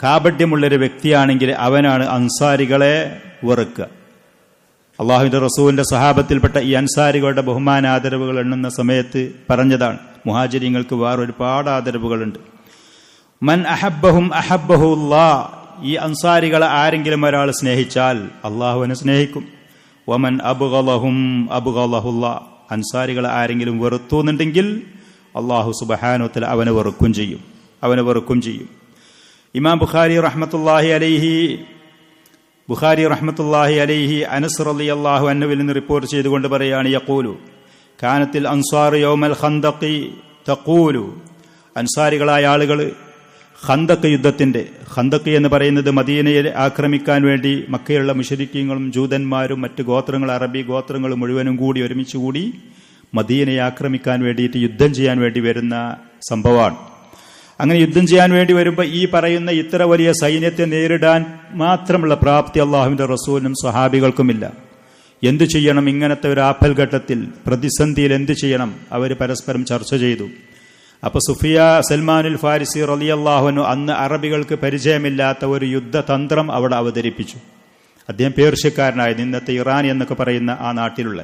Speaker 1: കാപട്യമുള്ളൊരു വ്യക്തിയാണെങ്കിൽ അവനാണ് അൻസാരികളെ വെറുക്കുക. അള്ളാഹുവിന്റെ റസൂലിന്റെ സഹാബത്തിൽപ്പെട്ട ഈ അൻസാരികളുടെ ബഹുമാനാദരവുകൾ എണ്ണുന്ന സമയത്ത് പറഞ്ഞതാണ്. മുഹാജിരിങ്ങൾക്ക് വേറെ ഒരുപാട് ആദരവുകളുണ്ട്. മൻ അഹബ്ബഹും അഹബ്ബഹുല്ലാഹ്. ഈ അൻസാരികളെ ആരെങ്കിലും ഒരാൾ സ്നേഹിച്ചാൽ അള്ളാഹുവിനെ സ്നേഹിക്കും. വമൻ അബ്ഗളഹും അബ്ഗളഹുല്ലാഹ്. അൻസാരികളെ ആരെങ്കിലും വെറുത്തുന്നുണ്ടെങ്കിൽ അള്ളാഹു സുബ്ഹാനഹു വ തആല അവനെ വെറുക്കും ചെയ്യും. ഇമാം ബുഖാരി റഹ്മത്തുള്ളാഹി അലൈഹി അനസ് റളിയല്ലാഹു അൻഹുവിൽ നിന്ന് റിപ്പോർട്ട് ചെയ്തുകൊണ്ട് പറയാണ്, യഖൂലു കാനത്തിൽ അൻസാർ യൗമൽ ഖന്ദഖി തഖൂലു. അൻസാരികളായ ആളുകൾ ഖന്ദഖ് യുദ്ധത്തിന്റെ, ഖന്ദഖ് എന്ന് പറയുന്നത് മദീനയെ ആക്രമിക്കാൻ വേണ്ടി മക്കയിലുള്ള മുശ്രിക്കീങ്ങളും ജൂതന്മാരും മറ്റ് ഗോത്രങ്ങൾ, അറബി ഗോത്രങ്ങൾ മുഴുവനും കൂടി ഒരുമിച്ച് കൂടി മദീനയെ ആക്രമിക്കാൻ വേണ്ടിയിട്ട് യുദ്ധം ചെയ്യാൻ വേണ്ടി വരുന്ന സംഭവമാണ്. അങ്ങനെ യുദ്ധം ചെയ്യാൻ വേണ്ടി വരുമ്പോൾ ഈ പറയുന്ന ഇത്ര വലിയ സൈന്യത്തെ നേരിടാൻ മാത്രമുള്ള പ്രാപ്തി അള്ളാഹുവിന്റെ റസൂലിനും സ്വഹാബികൾക്കുമില്ല. എന്തു ചെയ്യണം ഇങ്ങനത്തെ ഒരു ആപൽഘട്ടത്തിൽ, പ്രതിസന്ധിയിൽ എന്തു ചെയ്യണം? അവർ പരസ്പരം ചർച്ച ചെയ്തു. അപ്പൊ സൽമാനുൽ ഫാരിസി റളിയല്ലാഹു അൻഹു അന്ന് അറബികൾക്ക് പരിചയമില്ലാത്ത ഒരു യുദ്ധതന്ത്രം അവിടെ അവതരിപ്പിച്ചു. അദ്ദേഹം പേർഷ്യക്കാരനായിരുന്നു. ഇന്നത്തെ ഇറാൻ എന്നൊക്കെ പറയുന്ന ആ നാട്ടിലുള്ള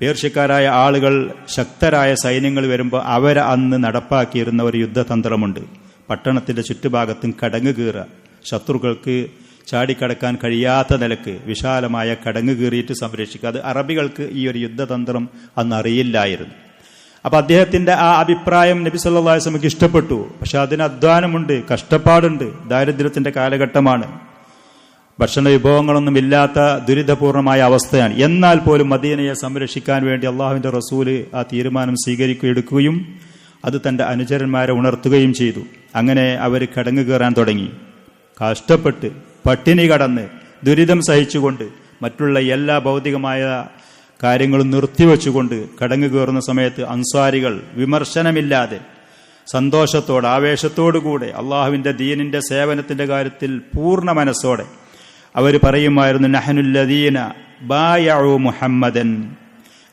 Speaker 1: പേർഷ്യക്കാരായ ആളുകൾ, ശക്തരായ സൈന്യങ്ങൾ വരുമ്പോൾ അവർ അന്ന് നടപ്പാക്കിയിരുന്ന ഒരു യുദ്ധതന്ത്രമുണ്ട്. പട്ടണത്തിന്റെ ചുറ്റുഭാഗത്തും കടങ്ങ് കീറുക, ശത്രുക്കൾക്ക് ചാടിക്കടക്കാൻ കഴിയാത്ത നിലക്ക് വിശാലമായ കടങ്ങ് കീറിയിട്ട് സംരക്ഷിക്കുക. അത് അറബികൾക്ക് ഈ ഒരു യുദ്ധതന്ത്രം അന്ന് അറിയില്ലായിരുന്നു. അപ്പൊ അദ്ദേഹത്തിന്റെ ആ അഭിപ്രായം നബി സല്ലല്ലാഹു അലൈഹി വസല്ലമക്ക് ഇഷ്ടപ്പെട്ടു. പക്ഷെ അതിന് അധ്വാനമുണ്ട്, കഷ്ടപ്പാടുണ്ട്, ദാരിദ്ര്യത്തിന്റെ കാലഘട്ടമാണ്, ഭക്ഷണ വിഭവങ്ങളൊന്നും ഇല്ലാത്ത ദുരിതപൂർണമായ അവസ്ഥയാണ്. എന്നാൽ പോലും മദീനയെ സംരക്ഷിക്കാൻ വേണ്ടി അള്ളാഹുവിന്റെ റസൂല് ആ തീരുമാനം എടുക്കുകയും അത് തന്റെ അനുചരന്മാരെ ഉണർത്തുകയും ചെയ്തു. അങ്ങനെ അവർ കടങ്ങു കയറാൻ തുടങ്ങി. കഷ്ടപ്പെട്ട് പട്ടിണി കടന്ന് ദുരിതം സഹിച്ചുകൊണ്ട് മറ്റുള്ള എല്ലാ ഭൗതികമായ കാര്യങ്ങളും നിർത്തിവെച്ചുകൊണ്ട് കടങ്ങു കയറുന്ന സമയത്ത് അൻസാരികൾ വിമർശനമില്ലാതെ സന്തോഷത്തോടെ ആവേശത്തോടുകൂടെ അള്ളാഹുവിന്റെ ദീനിന്റെ സേവനത്തിന്റെ കാര്യത്തിൽ പൂർണ്ണ മനസ്സോടെ അവർ പറയുമായിരുന്നു, നഹ്നുല്ലദീന ബായഉ മുഹമ്മദൻ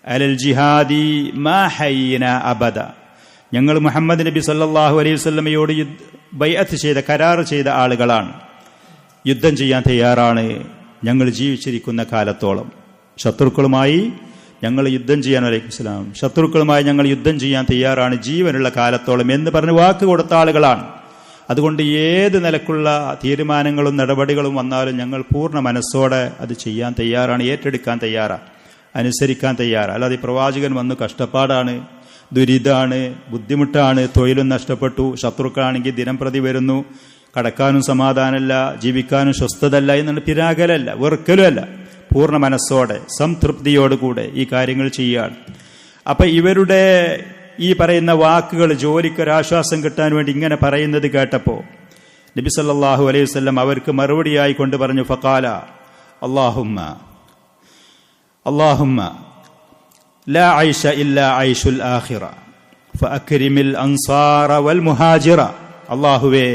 Speaker 1: അലൽ ജിഹാദി മാ ഹയ്യന അബദ. ഞങ്ങൾ മുഹമ്മദ് നബി സല്ലല്ലാഹു അലൈഹി വസല്ലമയോട് ബൈഅത്ത് ചെയ്ത, കരാർ ചെയ്ത ആളുകളാണ്. യുദ്ധം ചെയ്യാൻ തയ്യാറാണ് ഞങ്ങൾ ജീവിച്ചിരിക്കുന്ന കാലത്തോളം. ശത്രുക്കളുമായി ഞങ്ങൾ യുദ്ധം ചെയ്യാൻ, അലൈക്കും സലാം, ശത്രുക്കളുമായി ഞങ്ങൾ യുദ്ധം ചെയ്യാൻ തയ്യാറാണ് ജീവനുള്ള കാലത്തോളം എന്ന് പറഞ്ഞ് വാക്ക് കൊടുത്ത ആളുകളാണ്. അതുകൊണ്ട് ഏത് നിലക്കുള്ള തീരുമാനങ്ങളും നടപടികളും വന്നാലും ഞങ്ങൾ പൂർണ്ണ മനസ്സോടെ അത് ചെയ്യാൻ തയ്യാറാണ്, ഏറ്റെടുക്കാൻ തയ്യാറാണ്, അനുസരിക്കാൻ തയ്യാറാണ്. അല്ലാതെ പ്രവാചകൻ വന്നു കഷ്ടപ്പാടാണ്, ദുരിതമാണ്, ബുദ്ധിമുട്ടാണ്, തൊഴിലും നഷ്ടപ്പെട്ടു, ശത്രുക്കളാണെങ്കിൽ ദിനം പ്രതി വരുന്നു, കടക്കാനും സമാധാനമല്ല, ജീവിക്കാനും സ്വസ്ഥതല്ല എന്നുള്ള പിരാകലല്ല, വെറുക്കലുമല്ല. പൂർണ്ണ മനസ്സോടെ സംതൃപ്തിയോടുകൂടെ ഈ കാര്യങ്ങൾ ചെയ്യുകയാണ്. അപ്പൊ ഇവരുടെ ഈ പറയുന്ന വാക്കുകൾ ജോലിക്കൊരാശ്വാസം കിട്ടാൻ വേണ്ടി ഇങ്ങനെ പറയുന്നത് കേട്ടപ്പോൾ നബി സല്ലല്ലാഹു അലൈഹി വസല്ലം അവർക്ക് മറുപടിയായി കൊണ്ട് പറഞ്ഞു, ഫഖാല അല്ലാഹുമ്മ ലാ ഐഷ ഇല്ലാ ഐഷുൽ ആഖിറ ഫഅക്രിമിൽ അൻസാറ വൽ മുഹാജിറ. അല്ലാഹുവേ,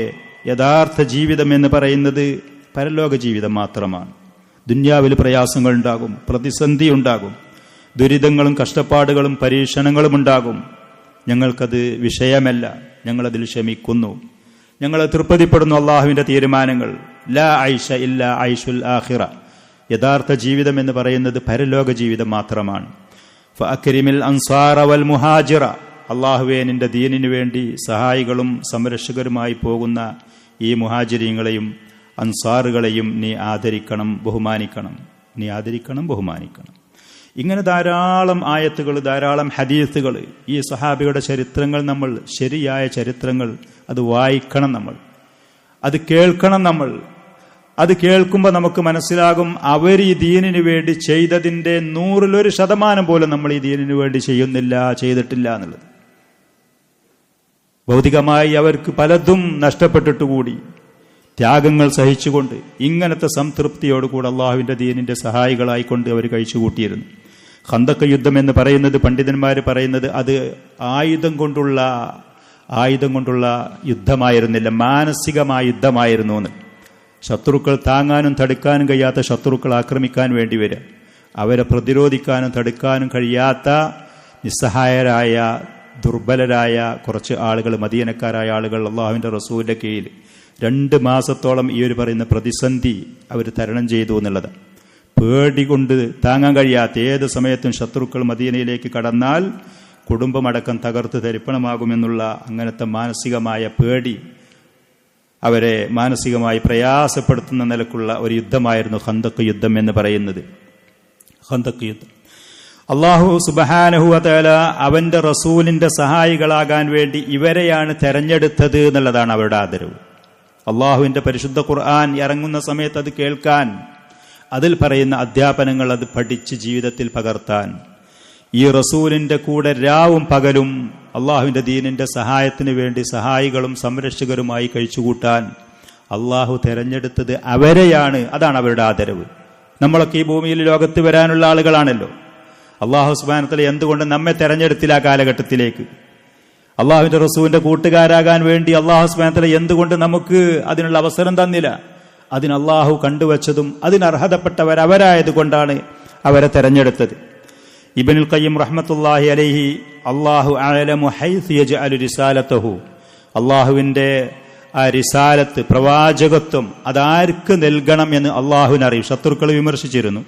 Speaker 1: യഥാർത്ഥ ജീവിതം എന്ന് പറയുന്നത് പരലോക ജീവിതം മാത്രമാണ്. ദുന്യാവിൽ പ്രയാസങ്ങൾ ഉണ്ടാകും, പ്രതിസന്ധി ഉണ്ടാകും, ദുരിതങ്ങളും കഷ്ടപ്പാടുകളും പരീക്ഷണങ്ങളും ഉണ്ടാകും. ഞങ്ങൾക്കത് വിഷയമല്ല, ഞങ്ങളതിൽ ക്ഷമിക്കുന്നു, ഞങ്ങൾ തൃപ്തിപ്പെടുന്നു അള്ളാഹുവിന്റെ തീരുമാനങ്ങൾ. ലാ ഐഷ ഇല്ലാ ഐഷുൽ ആഖിറ, യഥാർത്ഥ ജീവിതം എന്ന് പറയുന്നത് പരലോക ജീവിതം മാത്രമാണ്. ഫഅക്രിമിൽ അൻസാറ വൽ മുഹാജിറ, അള്ളാഹുവേ, നിന്റെ ദീനിനു വേണ്ടി സഹായികളും സംരക്ഷകരുമായി പോകുന്ന ഈ മുഹാജിരീങ്ങളെയും അൻസാറുകളെയും നീ ആദരിക്കണം, ബഹുമാനിക്കണം. നീ ആദരിക്കണം, ബഹുമാനിക്കണം. ഇങ്ങനെ ധാരാളം ആയത്തുകൾ, ധാരാളം ഹദീസുകൾ, ഈ സഹാബിയുടെ ചരിത്രങ്ങൾ, നമ്മൾ ശരിയായ ചരിത്രങ്ങൾ അത് വായിക്കണം, നമ്മൾ അത് കേൾക്കണം. നമ്മൾ അത് കേൾക്കുമ്പോൾ നമുക്ക് മനസ്സിലാകും അവർ ഈ ദീനിനു വേണ്ടി ചെയ്തതിൻ്റെ 100% പോലും നമ്മൾ ഈ ദീനിനു വേണ്ടി ചെയ്യുന്നില്ല, ചെയ്തിട്ടില്ല എന്നുള്ളത്. ഭൗതികമായി അവർക്ക് പലതും നഷ്ടപ്പെട്ടിട്ടുകൂടി ത്യാഗങ്ങൾ സഹിച്ചുകൊണ്ട് ഇങ്ങനത്തെ സംതൃപ്തിയോടുകൂടെ അള്ളാഹുവിന്റെ ദീനിന്റെ സഹായികളായിക്കൊണ്ട് അവർ കഴിച്ചുകൂട്ടിയിരുന്നു. ഖന്തക്ക് യുദ്ധം എന്ന് പറയുന്നത് പണ്ഡിതന്മാർ പറയുന്നത് അത് ആയുധം കൊണ്ടുള്ള യുദ്ധമായിരുന്നില്ല, മാനസികമായ യുദ്ധമായിരുന്നു എന്ന്. ശത്രുക്കൾ താങ്ങാനും തടുക്കാനും കഴിയാത്ത ശത്രുക്കൾ ആക്രമിക്കാൻ വേണ്ടി വരിക, അവരെ പ്രതിരോധിക്കാനും തടുക്കാനും കഴിയാത്ത നിസ്സഹായരായ ദുർബലരായ കുറച്ച് ആളുകൾ, മദീനക്കാരായ ആളുകൾ അള്ളാഹുവിന്റെ റസൂലിന്റെ കീഴിൽ 2 മാസത്തോളം ഈ ഒരു പറയുന്ന പ്രതിസന്ധി അവർ തരണം ചെയ്തു എന്നുള്ളത്. പേടി കൊണ്ട് താങ്ങാൻ കഴിയാത്ത, ഏത് സമയത്തും ശത്രുക്കൾ മദീനയിലേക്ക് കടന്നാൽ കുടുംബമടക്കം തകർത്ത് തരിപ്പണമാകുമെന്നുള്ള അങ്ങനത്തെ മാനസികമായ പേടി അവരെ മാനസികമായി പ്രയാസപ്പെടുത്തുന്ന നിലക്കുള്ള ഒരു യുദ്ധമായിരുന്നു ഖന്തക്ക് യുദ്ധം എന്ന് പറയുന്നത്. ഖന്തക്ക് യുദ്ധം അല്ലാഹു സുബ്ഹാനഹു വ തആല അവന്റെ റസൂലിന്റെ സഹായികളാകാൻ വേണ്ടി ഇവരെയാണ് തെരഞ്ഞെടുത്തത് എന്നുള്ളതാണ് അവരുടെ ആദരവ്. അള്ളാഹുവിന്റെ പരിശുദ്ധ ഖുർആൻ ഇറങ്ങുന്ന സമയത്ത് അത് കേൾക്കാൻ, അതിൽ പറയുന്ന അധ്യാപനങ്ങൾ അത് പഠിച്ച് ജീവിതത്തിൽ പകർത്താൻ, ഈ റസൂലിന്റെ കൂടെ രാവും പകലും അള്ളാഹുവിന്റെ ദീനിന്റെ സഹായത്തിന് വേണ്ടി സഹായികളും സംരക്ഷകരുമായി കഴിച്ചുകൂട്ടാൻ അള്ളാഹു തെരഞ്ഞെടുത്തത് അവരെയാണ്. അതാണ് അവരുടെ ആദരവ്. നമ്മളൊക്കെ ഈ ഭൂമിയിൽ ലോകത്ത് വരാനുള്ള ആളുകളാണല്ലോ. അള്ളാഹു സുബ്ഹാനഹു വ തആല എന്തുകൊണ്ട് നമ്മെ തെരഞ്ഞെടുത്തില്ല ആ കാലഘട്ടത്തിലേക്ക്? അള്ളാഹുവിന്റെ റസൂലിന്റെ കൂട്ടുകാരാകാൻ വേണ്ടി അള്ളാഹു സുബ്ഹാനഹു വ തആല എന്തുകൊണ്ട് നമുക്ക് അതിനുള്ള അവസരം തന്നില്ല? അതിന് അള്ളാഹു കണ്ടുവച്ചതും അതിനർഹതപ്പെട്ടവർ അവരായതുകൊണ്ടാണ് അവരെ തെരഞ്ഞെടുത്തത്. ഇബ്നുൽ ഖയ്യിം റഹ്മത്തുള്ളാഹി അലൈഹി അല്ലാഹു അഅലമു ഹൈസു യജ്അലു റിസാലതഹു, അള്ളാഹുവിന്റെ ആ റിസാലത്ത്, പ്രവാചകത്വം അതാർക്ക് നൽകണം എന്ന് അള്ളാഹുവിനറിയും. ശത്രുക്കൾ വിമർശിച്ചിരുന്നു.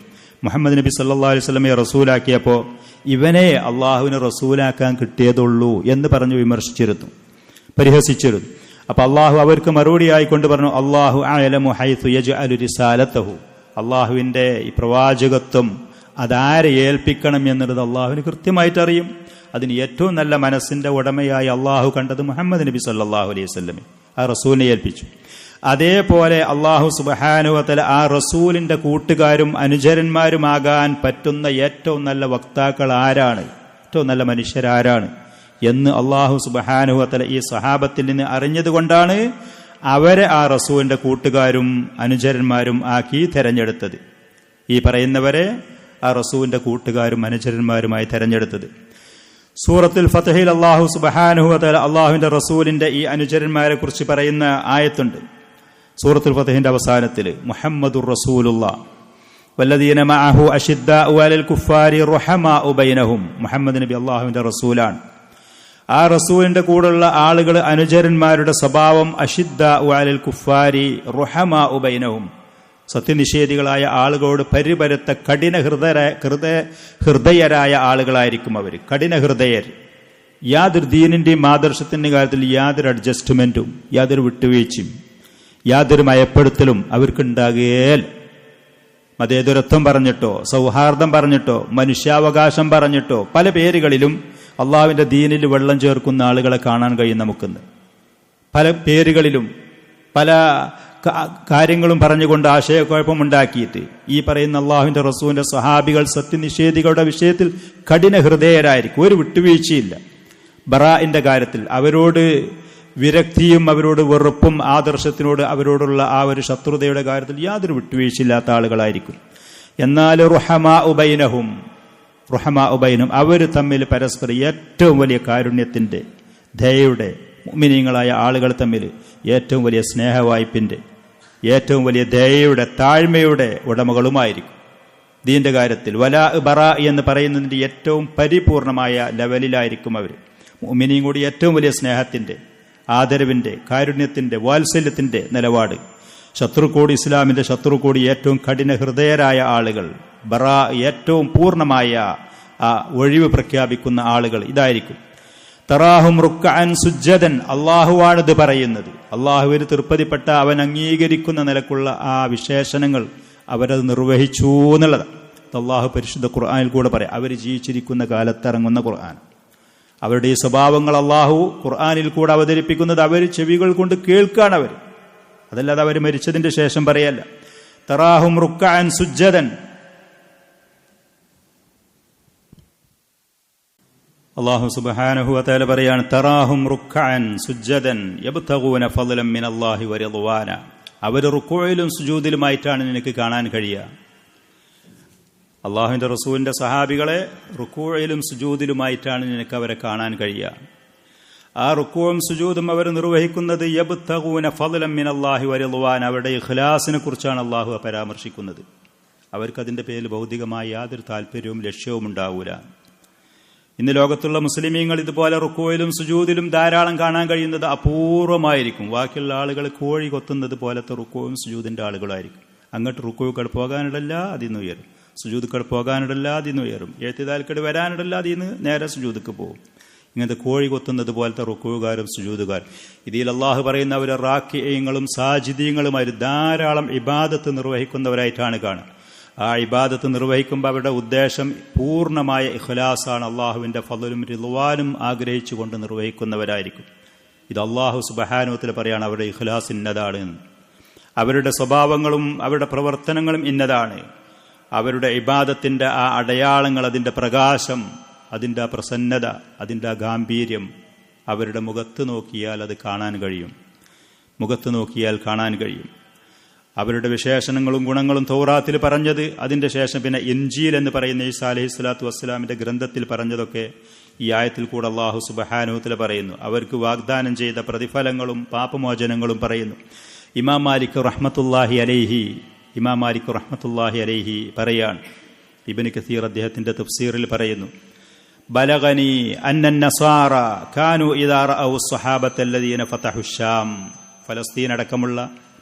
Speaker 1: മുഹമ്മദ് നബി സല്ലല്ലാഹു അലൈഹി വസല്ലമയെ റസൂലാക്കിയപ്പോൾ ഇവനെ അള്ളാഹുവിന് റസൂലാക്കാൻ കിട്ടിയതുള്ളൂ എന്ന് പറഞ്ഞു വിമർശിച്ചിരുന്നു, പരിഹസിച്ചിരുന്നു. അപ്പൊ അള്ളാഹു അവർക്ക് മറുപടി ആയിക്കൊണ്ട് പറഞ്ഞു, അല്ലാഹു അഅലമു ഹൈസു യജ്അലു റിസാലതഹു, അള്ളാഹുവിന്റെ ഈ പ്രവാചകത്വം അതാരെ ഏൽപ്പിക്കണം എന്നുള്ളത് അള്ളാഹുവിന് കൃത്യമായിട്ട് അറിയും. അതിന് ഏറ്റവും നല്ല മനസ്സിന്റെ ഉടമയായി അള്ളാഹു കണ്ടത് മുഹമ്മദ് നബി സല്ലല്ലാഹു അലൈഹി വസല്ലമയെ, ആ റസൂലിനെ ഏൽപ്പിച്ചു. അതേപോലെ അള്ളാഹു സുബ്ഹാനഹു വ തആല ആ റസൂലിന്റെ കൂട്ടുകാരും അനുചരന്മാരുമാകാൻ പറ്റുന്ന ഏറ്റവും നല്ല വക്താക്കൾ ആരാണ്, ഏറ്റവും നല്ല മനുഷ്യരാരാണ് എന്ന് അള്ളാഹു സുബ്ഹാനഹു വ തആല ഈ സഹാബത്തിൽ നിന്ന് അറിഞ്ഞതുകൊണ്ടാണ് അവരെ ആ റസൂലിന്റെ കൂട്ടുകാരും അനുചരന്മാരും ആക്കി തെരഞ്ഞെടുത്തത്. ഈ പറയുന്നവരെ ആ റസൂലിന്റെ കൂട്ടുകാരും അനുചരന്മാരുമായി തെരഞ്ഞെടുത്തത്. സൂറത്തുൽ ഫത്ഹിൽ അല്ലാഹു സുബ്ഹാനഹു വ തആല അള്ളാഹുവിന്റെ റസൂലിന്റെ ഈ അനുചരന്മാരെ കുറിച്ച് പറയുന്ന ആയത്തുണ്ട്. സൂറത്തുൽ ഫത്ഹിന്റെ അവസാനത്തിൽ മുഹമ്മദുർ റസൂലുള്ളാഹ് വല്ലദീന മഅഹു അശിദ്ദാഉ അലൽ കുഫാരി റുഹമാഉ ബൈനഹും. മുഹമ്മദ് നബി അള്ളാഹുവിന്റെ റസൂലാണ്. ആ റസൂലിന്റെ കൂടെയുള്ള ആളുകൾ, അനുചരന്മാരുടെ സ്വഭാവം അശിദ്ദാഉ അലൽ കുഫാരി റുഹമാഉ ബൈനഹും, സത്യനിഷേധികളായ ആളുകളോട് പരിപരത്ത കഠിന ഹൃദയരായ ആളുകളായിരിക്കും അവർ. കഠിന ഹൃദയർ. യാതൊരു ദീനിന്റെയും ആദർശത്തിന്റെ കാര്യത്തിൽ യാതൊരു അഡ്ജസ്റ്റ്മെന്റും, യാതൊരു വിട്ടുവീഴ്ചയും, യാതൊരു മയപ്പെടുത്തലും അവർക്കുണ്ടാകുകയില്ല. മതേതരത്വം പറഞ്ഞിട്ടോ, സൗഹാർദ്ദം പറഞ്ഞിട്ടോ, മനുഷ്യാവകാശം പറഞ്ഞിട്ടോ, പല പേരുകളിലും അള്ളാഹുവിന്റെ ദീനിൽ വെള്ളം ചേർക്കുന്ന ആളുകളെ കാണാൻ കഴിയും നമുക്കിന്ന്. പല പേരുകളിലും പല കാര്യങ്ങളും പറഞ്ഞുകൊണ്ട് ആശയക്കുഴപ്പമുണ്ടാക്കിയിട്ട് ഈ പറയുന്ന അള്ളാഹുവിന്റെ റസൂലിന്റെ സഹാബികൾ സത്യനിഷേധികളുടെ വിഷയത്തിൽ കഠിന ഹൃദയരായിരിക്കും. ഒരു വിട്ടുവീഴ്ചയില്ല. ബറാഇന്റെ കാര്യത്തിൽ അവരോട് വിരക്തിയും അവരോട് വെറുപ്പും ആദർശത്തിനോട് അവരോടുള്ള ആ ഒരു ശത്രുതയുടെ കാര്യത്തിൽ യാതൊരു വിട്ടുവീഴ്ചയില്ലാത്ത ആളുകളായിരിക്കും. എന്നാൽ റുഹമാ ഉബൈനഹും അവർ തമ്മിൽ പരസ്പരം ഏറ്റവും വലിയ കാരുണ്യത്തിന്റെ, ദയയുടെ, മുഅ്മിനീങ്ങളായ ആളുകൾ തമ്മിൽ ഏറ്റവും വലിയ സ്നേഹവായ്പിന്റെ, ഏറ്റവും വലിയ ദയയുടെ, താഴ്മയുടെ ഉടമകളുമായിരിക്കും. ദീന്റെ കാര്യത്തിൽ വലാ ബറാ എന്ന് പറയുന്നതിന്റെ ഏറ്റവും പരിപൂർണമായ ലെവലിലായിരിക്കും അവർ. മുഅ്മിനീൻ കൂടി ഏറ്റവും വലിയ സ്നേഹത്തിന്റെ, ആദരവിന്റെ, കാരുണ്യത്തിന്റെ, വാത്സല്യത്തിന്റെ നിലപാട്. ശത്രുക്കോട്, ഇസ്ലാമിന്റെ ശത്രുക്കോട് ഏറ്റവും കഠിന ഹൃദയരായ ആളുകൾ, ബറാ ഏറ്റവും പൂർണ്ണമായ ആ ഒഴിവ് പ്രഖ്യാപിക്കുന്ന ആളുകൾ ഇതായിരിക്കും. തറാഹും റുക്അൻ സുജ്ജദൻ, അള്ളാഹുവാണിത് പറയുന്നത്. അള്ളാഹുവിന് തൃപ്തിപ്പെട്ട, അവൻ അംഗീകരിക്കുന്ന നിലക്കുള്ള ആ വിശേഷണങ്ങൾ അവരത് നിർവഹിച്ചു എന്നുള്ളത് അള്ളാഹു പരിശുദ്ധ ഖുർആനിൽ കൂടെ പറയാം. അവർ ജീവിച്ചിരിക്കുന്ന കാലത്തിറങ്ങുന്ന ഖുർആൻ. അവരുടെ ഈ സ്വഭാവങ്ങൾ അള്ളാഹു ഖുർആനിൽ കൂടെ അവതരിപ്പിക്കുന്നത് അവർ ചെവികൾ കൊണ്ട് കേൾക്കാണ്. അവർ അതല്ലാതെ അവർ മരിച്ചതിന്റെ ശേഷം പറയല്ല. തറാഹും റുക്അൻ സുജ്ജദൻ, അല്ലാഹു സുബ്ഹാനഹു വ തആല പറയാണ്, തറാഹും റുക്അൻ സുജ്ജദൻ യബ്തഗൂന ഫളലൻ മിനല്ലാഹി വറിദ്വാന. അവർ റുക്ഊയിലും സുജൂദിലുമായിട്ടാണ് നിനക്ക് കാണാൻ കഴിയുക. അള്ളാഹുവിന്റെ റസൂലിന്റെ സഹാബികളെ റുക്ഊയിലും സുജൂദിലുമായിട്ടാണ് നിനക്ക് അവരെ കാണാൻ കഴിയുക. ആ റുക്ഊവും സുജൂദും അവർ നിർവഹിക്കുന്നത് യബ്തഗൂന ഫളലൻ മിനല്ലാഹി വറിദ്വാന, അവരുടെ ഇഖ്ലാസിനെ കുറിച്ചാണ് അള്ളാഹു പരാമർശിക്കുന്നത്. അവർക്കതിന്റെ പേരിൽ ഭൗതികമായ യാതൊരു താല്പര്യവും ലക്ഷ്യവും ഉണ്ടാവൂല. ഇന്ന് ലോകത്തുള്ള മുസ്ലിമീങ്ങൾ ഇതുപോലെ റുക്കൂയിലും സുജൂദിലും ധാരാളം കാണാൻ കഴിയുന്നത് അപൂർവമായിരിക്കും. ബാക്കിയുള്ള ആളുകൾ കോഴി കൊത്തുന്നത് പോലത്തെ റുക്കൂവും സുജൂദിന്റെ ആളുകളായിരിക്കും. അങ്ങോട്ട് റുക്കൂക്കട് പോകാനിടല്ല, അതിന്ന് ഉയരും. സുജൂദുക്കട് പോകാനിടല്ല, അതിന്ന് ഉയരും. എഴുത്തിദാൽക്കട് വരാനിടല്ല, അതിന്ന് നേരെ സുജൂദുക്ക് പോകും. ഇങ്ങനത്തെ കോഴി കൊത്തുന്നത് പോലത്തെ റുക്കൂകാരും സുജൂദുകാരും. ഇതിൽ അള്ളാഹു പറയുന്ന അവർ റാക്കിയങ്ങളും സാജിദീങ്ങളുമായി ധാരാളം ഇബാദത്ത് നിർവഹിക്കുന്നവരായിട്ടാണ് കാണുക. ആ ഇബാദത്ത് നിർവഹിക്കുമ്പോൾ അവരുടെ ഉദ്ദേശം പൂർണ്ണമായ ഇഖ്ലാസാണ്. അള്ളാഹുവിന്റെ ഫളലും റിദ്വാനും ആഗ്രഹിച്ചുകൊണ്ട് നിർവഹിക്കുന്നവരായിരിക്കും. ഇത് അള്ളാഹു സുബ്ഹാനഹു വ തആല പറയാണ് അവരുടെ ഇഖ്ലാസ് ഇന്നതാണ്. അവരുടെ സ്വഭാവങ്ങളും അവരുടെ പ്രവർത്തനങ്ങളും ഇന്നതാണ്. അവരുടെ ഇബാദത്തിന്റെ ആ അടയാളങ്ങൾ, അതിന്റെ പ്രകാശം, അതിന്റെ ആ പ്രസന്നത, അതിന്റെ ആ ഗാംഭീര്യം അവരുടെ മുഖത്ത് നോക്കിയാൽ അത് കാണാൻ കഴിയും. മുഖത്ത് നോക്കിയാൽ കാണാൻ കഴിയും. അവരുടെ വിശേഷണങ്ങളും ഗുണങ്ങളും തൗറാത്തിൽ പറഞ്ഞത്, അതിന്റെ ശേഷം പിന്നെ ഇൻജീൽ എന്ന് പറയുന്ന ഈസാ അലൈഹി സ്വലാത്തു വസ്സലാമിന്റെ ഗ്രന്ഥത്തിൽ പറഞ്ഞതൊക്കെ ഈ ആയത്തിൽ കൂടെ അല്ലാഹു സുബ്ഹാനഹു വ തആല പറയുന്നു. അവർക്ക് വാഗ്ദാനം ചെയ്ത പ്രതിഫലങ്ങളും പാപമോചനങ്ങളും പറയുന്നു. ഇമാം മാലിക് റഹ്മത്തുള്ളാഹി അലൈഹി പറയാണ്, ഇബ്നു കസീർ അദ്ദേഹത്തിന്റെ തഫ്സീറിൽ പറയുന്നു, ബലഗനി അന്ന നസാറ കാനു ഇദാ റഅു സ്വഹാബത അല്ലദീന ഫതഹു ശാം. ഫലസ്തീൻ അടക്കമുള്ള,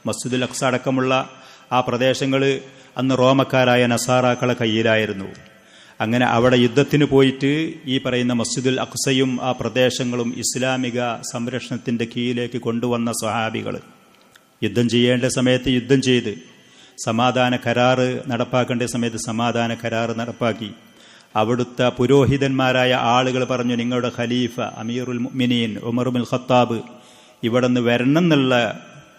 Speaker 1: മസ്ജിദുൽ അഖ്സ അടക്കമുള്ള ആ പ്രദേശങ്ങൾ അന്ന് റോമക്കാരായ നസാറാക്കളെ കയ്യിലായിരുന്നു. അങ്ങനെ അവിടെ യുദ്ധത്തിന് പോയിട്ട് ഈ പറയുന്ന മസ്ജിദുൽ അഖ്സയും ആ പ്രദേശങ്ങളും ഇസ്ലാമിക സംരക്ഷണത്തിന്റെ കീഴിലേക്ക് കൊണ്ടുവന്ന സ്വഹാബികൾ യുദ്ധം ചെയ്യേണ്ട സമയത്ത് യുദ്ധം ചെയ്ത്, സമാധാന കരാറ് നടപ്പാക്കേണ്ട സമയത്ത് സമാധാന കരാറ് നടപ്പാക്കി. അവിടുത്തെ പുരോഹിതന്മാരായ ആളുകൾ പറഞ്ഞു, നിങ്ങളുടെ ഖലീഫ അമീറുൽ മുഅ്മിനീൻ ഉമർ ഇബ്നുൽ ഖത്താബ് ഇവിടെ നിന്ന് വരണം എന്നുള്ള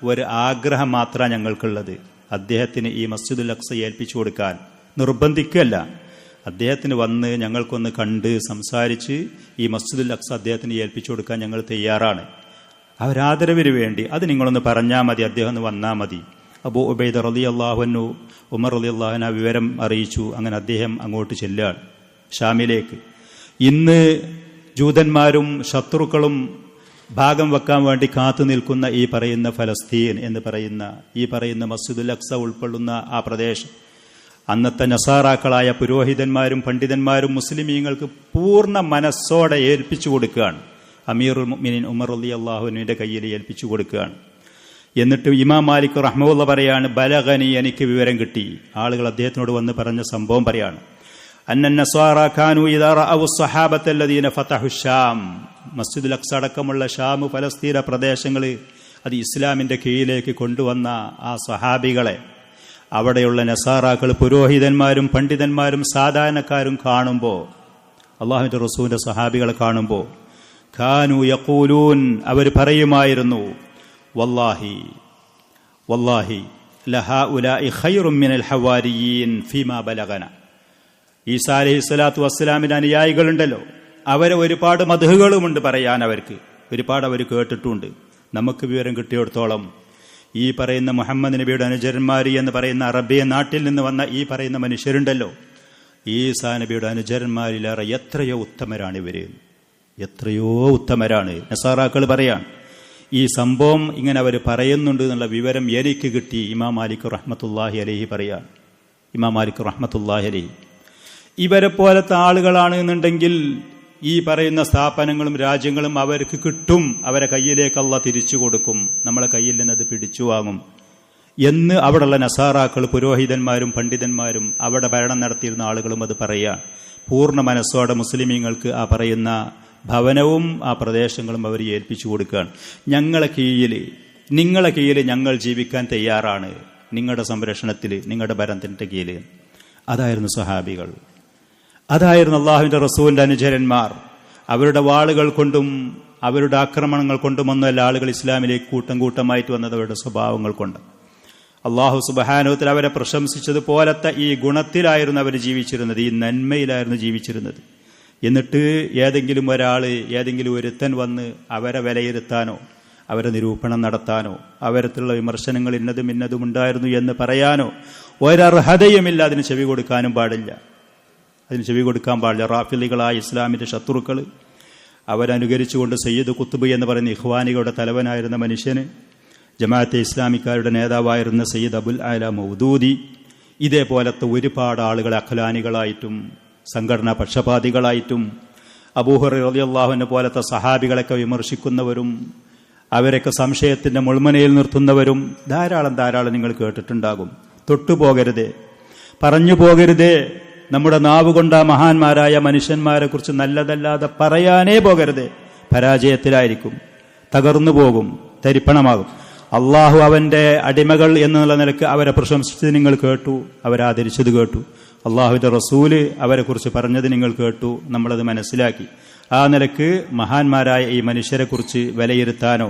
Speaker 1: ഒരു ആഗ്രഹം മാത്രമാണ് ഞങ്ങൾക്കുള്ളത്. അദ്ദേഹത്തിന് ഈ മസ്ജിദുൽ അഖ്സ ഏൽപ്പിച്ചു കൊടുക്കാൻ നിർബന്ധിക്കല്ല. അദ്ദേഹത്തിന് വന്ന് ഞങ്ങൾക്കൊന്ന് കണ്ട് സംസാരിച്ച് ഈ മസ്ജിദുൽ അഖ്സ അദ്ദേഹത്തിന് ഏൽപ്പിച്ചു കൊടുക്കാൻ ഞങ്ങൾ തയ്യാറാണ്. അവരാദരവിന് വേണ്ടി അത് നിങ്ങളൊന്ന് പറഞ്ഞാൽ മതി, അദ്ദേഹം ഒന്ന് വന്നാൽ മതി. അബൂ ഉബൈദ റളിയല്ലാഹു അൻഹു ഉമർ റളിയല്ലാഹു അൻഹു വിവരം അറിയിച്ചു. അങ്ങനെ അദ്ദേഹം അങ്ങോട്ട് ചെല്ലുകയാണ് ഷാമിലേക്ക്. ഇന്ന് ജൂതന്മാരും ശത്രുക്കളും ഭാഗം വെക്കാൻ വേണ്ടി കാത്തു നിൽക്കുന്ന ഈ പറയുന്ന ഫലസ്തീൻ എന്ന് പറയുന്ന ഈ പറയുന്ന മസ്ജിദുൽ അഖ്സ ഉൾക്കൊള്ളുന്ന ആ പ്രദേശം അന്നത്തെ നസാറാക്കളായ പുരോഹിതന്മാരും പണ്ഡിതന്മാരും മുസ്ലിമീങ്ങൾക്ക് പൂർണ്ണ മനസ്സോടെ ഏൽപ്പിച്ചു കൊടുക്കുകയാണ്. അമീറുൽ മുഅ്മിനീൻ ഉമർ റളിയല്ലാഹു അൻഹുവിന്റെ കയ്യിൽ ഏൽപ്പിച്ചു കൊടുക്കുകയാണ്. എന്നിട്ട് ഇമാം മാലിക് റഹ്മഹുള്ള പറയാണ്, ബലഗനി, എനിക്ക് വിവരം കിട്ടി. ആളുകൾ അദ്ദേഹത്തിനോട് വന്ന് പറഞ്ഞ സംഭവം പറയാണ്, അന്ന നസ്വാറ കാനു ഇദാ റഅു സ്വഹാബത അല്ലദീന ഫതഹു ശാം. മസ്ജിദുൽ അഖ്സ അടക്കമുള്ള ഷാം, ഫലസ്തീന പ്രദേശങ്ങൾ അത് ഇസ്ലാമിന്റെ കീഴിലേക്ക് കൊണ്ടുവന്ന ആ സ്വഹാബികളെ അവിടെയുള്ള നസാറാക്കൾ, പുരോഹിതന്മാരും പണ്ഡിതന്മാരും സാധാരണക്കാരും കാണുമ്പോൾ, അല്ലാഹുവിന്റെ റസൂലിന്റെ സ്വഹാബികളെ കാണുമ്പോൾ, കാനു യഖൂലൂൻ, അവർ പറയുമായിരുന്നു, വല്ലാഹി വല്ലാഹി ലഹഉലാഇ ഖൈറും മിനൽ ഹവാരിയീൻ ഫീമാ ബലഗന. ഈസാ അലൈഹിസ്സലാത്തു വസ്സലാമിന്റെ അനുയായികളുണ്ടല്ലോ, അവരെ ഒരുപാട് മദ്ഹുകളുമുണ്ട് പറയാൻ, ഒരുപാട് അവർ കേട്ടിട്ടുണ്ട്. നമുക്ക് വിവരം കിട്ടിയിടത്തോളം ഈ പറയുന്ന മുഹമ്മദ് നബിയുടെ അനുചരന്മാർ എന്ന് പറയുന്ന അറബിയ നാട്ടിൽ നിന്ന് വന്ന ഈ പറയുന്ന മനുഷ്യരുണ്ടല്ലോ, ഈസാ നബിയുടെ അനുചരന്മാരിലേറെ എത്രയോ ഉത്തമരാണ് ഇവര്, എത്രയോ ഉത്തമരാണ്. നസാറാക്കൾ പറയാൻ ഈ സംഭവം ഇങ്ങനെ അവർ പറയുന്നുണ്ട് എന്നുള്ള വിവരം എനിക്ക് കിട്ടി. ഇമാം മാലിക് റഹ്മത്തുള്ളാഹി അലൈഹി പറയാൻ, ഇമാം മാലിക് റഹ്മത്തുള്ളാഹി അലൈഹി ഇവരെ പോലത്തെ ആളുകളാണ് എന്നുണ്ടെങ്കിൽ ഈ പറയുന്ന സ്ഥാപനങ്ങളും രാജ്യങ്ങളും അവർക്ക് കിട്ടും, അവരെ കയ്യിലേക്ക് അള്ളാഹ് തിരിച്ചു കൊടുക്കും, നമ്മളെ കയ്യിൽ നിന്നത് പിടിച്ചു വാങ്ങും എന്ന് അവിടെയുള്ള നസാറാക്കൾ, പുരോഹിതന്മാരും പണ്ഡിതന്മാരും അവിടെ ഭരണം നടത്തിയിരുന്ന ആളുകളും അത് പറയാൻ. പൂർണ്ണ മനസ്സോടെ മുസ്ലിമീങ്ങൾക്ക് ആ പറയുന്ന ഭവനവും ആ പ്രദേശങ്ങളും അവർ ഏൽപ്പിച്ചു കൊടുക്കുകയാണ്. നിങ്ങളെ കീഴിൽ ഞങ്ങൾ ജീവിക്കാൻ തയ്യാറാണ്, നിങ്ങളുടെ സംരക്ഷണത്തിൽ, നിങ്ങളുടെ ഭരണത്തിൻ്റെ കീഴിൽ. അതായിരുന്നു സ്വഹാബികൾ, അതായിരുന്നു അള്ളാഹുവിൻ്റെ റസൂലിൻ്റെ അനുചരന്മാർ. അവരുടെ വാളുകൾ കൊണ്ടും അവരുടെ ആക്രമണങ്ങൾ കൊണ്ടുമൊന്നുമല്ല ആളുകൾ ഇസ്ലാമിലേക്ക് കൂട്ടം കൂട്ടമായിട്ട് വന്നത്, അവരുടെ സ്വഭാവങ്ങൾ കൊണ്ട്. അള്ളാഹു സുബ്ഹാനഹു വ തആല അവരെ പ്രശംസിച്ചതുപോലത്തെ ഈ ഗുണത്തിലായിരുന്നു അവർ ജീവിച്ചിരുന്നത്, ഈ നന്മയിലായിരുന്നു ജീവിച്ചിരുന്നത്. എന്നിട്ട് ഏതെങ്കിലും ഒരുത്തൻ വന്ന് അവരെ വിലയിരുത്താനോ അവരെ നിരൂപണം നടത്താനോ അവരത്തിലുള്ള വിമർശനങ്ങൾ ഇന്നതും ഉണ്ടായിരുന്നു എന്ന് പറയാനോ ഒരർഹതയുമില്ല. അതിന് ചെവി കൊടുക്കാൻ പാടില്ല. റാഫിളികളായ ഇസ്ലാമിന്റെ ശത്രുക്കൾ അവരനുകരിച്ചുകൊണ്ട് സയ്യിദ് കുത്തുബ് എന്ന് പറയുന്ന ഇഖ്വാനികളുടെ തലവനായിരുന്ന മനുഷ്യന്, ജമാഅത്തെ ഇസ്ലാമിക്കാരുടെ നേതാവായിരുന്ന സയ്യിദ് അബുൽ ആല മൗദൂദി, ഇതേപോലത്തെ ഒരുപാട് ആളുകളെ അഖ്ലാനികളായിട്ടും സംഘടനാ പക്ഷപാതികളായിട്ടും അബൂ ഹുറൈറ റളിയല്ലാഹു അൻഹു പോലത്തെ സഹാബികളൊക്കെ വിമർശിക്കുന്നവരും അവരൊക്കെ സംശയത്തിന്റെ മുൾമുനയിൽ നിർത്തുന്നവരും ധാരാളം നിങ്ങൾ കേട്ടിട്ടുണ്ടാകും. തൊട്ടുപോകരുതേ, പറഞ്ഞു പോകരുതേ. നമ്മുടെ നാവ് കൊണ്ട് ആ മഹാന്മാരായ മനുഷ്യന്മാരെ കുറിച്ച് നല്ലതല്ലാതെ പറയാനേ പോകരുതേ. പരാജയത്തിലായിരിക്കും, തകർന്നു പോകും, തരിപ്പണമാകും. അള്ളാഹു അവന്റെ അടിമകൾ എന്നുള്ള നിലക്ക് അവരെ പ്രശംസിച്ചത് നിങ്ങൾ കേട്ടു, അവരാദരിച്ചത് കേട്ടു. അള്ളാഹുവിന്റെ റസൂല് അവരെ കുറിച്ച് പറഞ്ഞത് നിങ്ങൾ കേട്ടു, നമ്മളത് മനസ്സിലാക്കി. ആ നിലക്ക് മഹാന്മാരായ ഈ മനുഷ്യരെ കുറിച്ച് വിലയിരുത്താനോ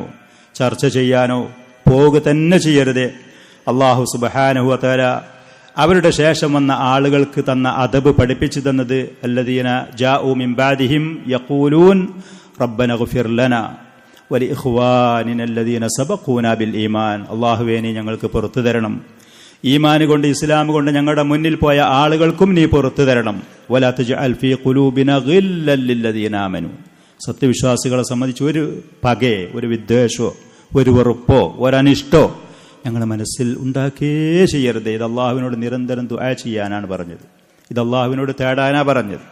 Speaker 1: ചർച്ച ചെയ്യാനോ പോകുക തന്നെ ചെയ്യരുതേ. അള്ളാഹു സുബ്ഹാനഹു വ തആല അവരുടെ ശേഷം വന്ന ആളുകൾക്ക് തന്ന അദബ് പഠിപ്പിച്ചു തന്നത്, അല്ലദീന ജാഉ മിൻ ബഅദിഹിം യഖൂലൂൻ റബ്ബനഗ്ഫിർ ലനാ വലിഇഖ്വാനിന അല്ലദീന സബഖൂനാ ബിൽ ഈമാൻ. അല്ലാഹുവേ, നീ ഞങ്ങൾക്ക് പുറത്തു തരണം, ഈമാൻ കൊണ്ട് ഇസ്ലാം കൊണ്ട് ഞങ്ങളുടെ മുന്നിൽ പോയ ആളുകൾക്കും നീ പുറത്തു തരണം. വലാ തജ്അൽ ഫീ ഖുലൂബിനാ ഗില്ലൽ ലില്ലദീന ആമനൂ. സത്യവിശ്വാസികളെ സംബന്ധിച്ച് ഒരു പകയോ ഒരു വിദ്വേഷമോ ഒരു വെറുപ്പോ ഒരനിഷ്ടോ ഞങ്ങളുടെ മനസ്സിൽ ഉണ്ടാക്കേ ചെയ്യരുത്. ഇത് അള്ളാഹുവിനോട് നിരന്തരം ദുആ ചെയ്യാനാണ് പറഞ്ഞത്, ഇത് അള്ളാഹുവിനോട് തേടാനാ പറഞ്ഞത്.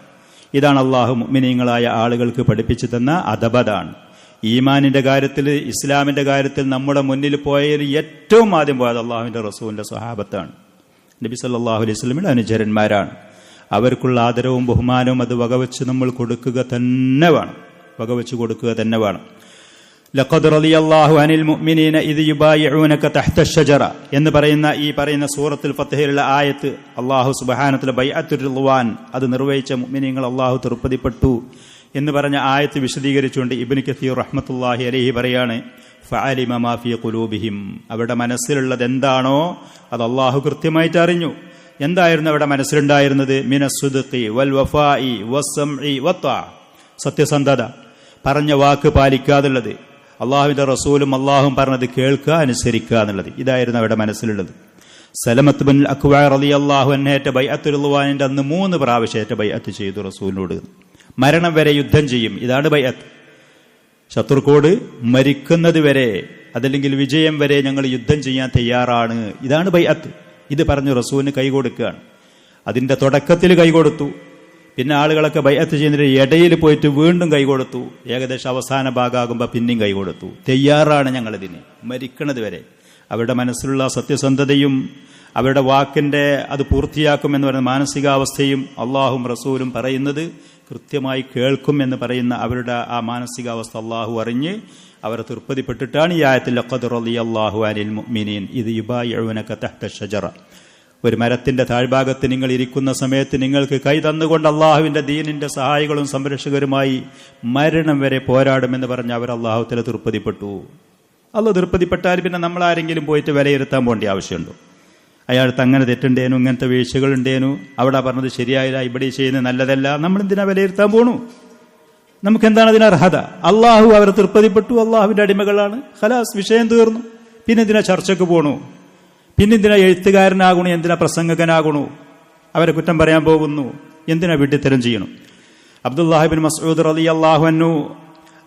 Speaker 1: ഇതാണ് അള്ളാഹു മുഅ്മിനീങ്ങളായ ആളുകൾക്ക് പഠിപ്പിച്ചു തന്ന അദബതാണ്. ഈമാനിന്റെ കാര്യത്തിൽ, ഇസ്ലാമിന്റെ കാര്യത്തിൽ നമ്മുടെ മുന്നിൽ പോയതിൽ ഏറ്റവും ആദ്യം പോയത് അള്ളാഹുവിന്റെ റസൂലിന്റെ സ്വഹാബത്താണ്, നബി സല്ലല്ലാഹു അലൈഹി വസല്ലമയുടെ അനുചരന്മാരാണ്. അവർക്കുള്ള ആദരവും ബഹുമാനവും അത് വകവെച്ച് നമ്മൾ കൊടുക്കുക തന്നെ വേണം. ലഖദ് റളിയല്ലാഹു അനിൽ മുഅ്മിനീന ഇദ് യുബായിഊനക തഹ്ത അഷ്ജറ എന്ന് പറയുന്ന സൂറത്തുൽ ഫത്ഹിലുള്ള ആയത്ത്, അല്ലാഹു സുബ്ഹാനഹു വ തആല ബൈഅത്തുർ റിദ്വാൻ അത് നിർവഹിച്ച മുഅ്മിനീങ്ങൾ അല്ലാഹു തൃപ്തിപ്പെട്ടു എന്ന് പറഞ്ഞ ആയത്ത് വിശദീകരിച്ചുകൊണ്ട് ഇബ്നു കസീർ റഹ്മത്തുള്ളാഹി അലൈഹി പറയാണ്, ഫഅലിമ മാ ഫീ ഖുലൂബിഹിം. അവരുടെ മനസ്സിലുള്ളത് എന്താണോ അത് അല്ലാഹു കൃത്യമായിട്ട് അറിഞ്ഞു. എന്തായിരുന്നു അവരുടെ മനസ്സിലുണ്ടായിരുന്നത്? മിനസ്സുദ്ഖി വൽ വഫാഇ വസ്സംഇ വത്വഅ, സത്യസന്ധത, പറഞ്ഞ വാക്ക് പാലിക്കാതുള്ളത്, അള്ളാഹുവിന്റെ റസൂലും അള്ളാഹും പറഞ്ഞത് കേൾക്കുക, അനുസരിക്കുക എന്നുള്ളത്, ഇതായിരുന്നു അവരുടെ മനസ്സിലുള്ളത്. സലമത്ത് ബിൻ അക്വഅ റളിയല്ലാഹു അൻഹു ബൈഅത്തുർ റിദ്വാനിന്റെ അന്ന് 3 പ്രാവശ്യം ബൈഅത്ത് ചെയ്തു റസൂലിനോട്. മരണം വരെ യുദ്ധം ചെയ്യും, ഇതാണ് ബൈഅത്ത്. ശത്രുക്കോട് മരിക്കുന്നത് വരെ അതല്ലെങ്കിൽ വിജയം വരെ ഞങ്ങൾ യുദ്ധം ചെയ്യാൻ തയ്യാറാണ്, ഇതാണ് ബൈഅത്ത്. ഇത് പറഞ്ഞു റസൂലിന് കൈകൊടുക്കുകയാണ്. അതിന്റെ തുടക്കത്തിൽ കൈകൊടുത്തു, പിന്നെ ആളുകളൊക്കെ ബൈഅത്ത് ചെയ്യുന്നതിന്റെ ഇടയിൽ പോയിട്ട് വീണ്ടും കൈകൊടുത്തു, ഏകദേശം അവസാന ഭാഗമാകുമ്പോൾ പിന്നെയും കൈകൊടുത്തു. തയ്യാറാണ് ഞങ്ങളിതിന്, മരിക്കണത് വരെ. അവരുടെ മനസ്സിലുള്ള സത്യസന്ധതയും അവരുടെ വാക്കിന്റെ അത് പൂർത്തിയാക്കുമെന്ന് പറയുന്ന മാനസികാവസ്ഥയും അള്ളാഹും റസൂലും പറയുന്നത് കൃത്യമായി കേൾക്കും എന്ന് പറയുന്ന അവരുടെ ആ മാനസികാവസ്ഥ അള്ളാഹു അറിഞ്ഞ് അവരെ തൃപ്തിപ്പെട്ടിട്ടാണ് ഈ ആയത്തിൽ ലഖദ് റളിയല്ലാഹു അനിൽ മുഅ്മിനീൻ ഇദ് യുബായിഊനക തഹ്ത അഷ്ജറ. ഒരു മരത്തിന്റെ താഴ്ഭാഗത്ത് നിങ്ങൾ ഇരിക്കുന്ന സമയത്ത് നിങ്ങൾക്ക് കൈ തന്നുകൊണ്ട് അള്ളാഹുവിന്റെ ദീനിന്റെ സഹായികളും സംരക്ഷകരുമായി മരണം വരെ പോരാടുമെന്ന് പറഞ്ഞ് അവർ അള്ളാഹുവിനെ തൃപ്തിപ്പെട്ടു. അള്ളാഹു തൃപ്തിപ്പെട്ടാൽ പിന്നെ നമ്മൾ ആരെങ്കിലും പോയിട്ട് വിലയിരുത്താൻ പോകേണ്ട ആവശ്യമുണ്ടോ? അയാൾക്ക് അങ്ങനെ തെറ്റുണ്ടേനു, ഇങ്ങനത്തെ വീഴ്ചകളുണ്ടേനു, അവിടെ പറഞ്ഞത് ശരിയായില്ല, ഇവിടെ ചെയ്യുന്നത് നല്ലതല്ല, നമ്മൾ എന്തിനാ വിലയിരുത്താൻ പോണു? നമുക്കെന്താണ് അതിന് അർഹത? അള്ളാഹു അവരെ തൃപ്തിപ്പെട്ടു, അള്ളാഹുവിന്റെ അടിമകളാണ്, ഖലാസ്, വിഷയം തീർന്നു. പിന്നെ എന്തിനാ ചർച്ചയ്ക്ക് പോണു? പിന്നെ എന്തിനാ എഴുത്തുകാരനാകണു? എന്തിനാ പ്രസംഗകനാകണു? അവരെ കുറ്റം പറയാൻ പോകുന്നു? എന്തിനാ വിഡ്ഢിത്തരം ചെയ്യണം? അബ്ദുല്ലാഹിബിൻ മസ്ഊദ് റളിയല്ലാഹു അൻഹു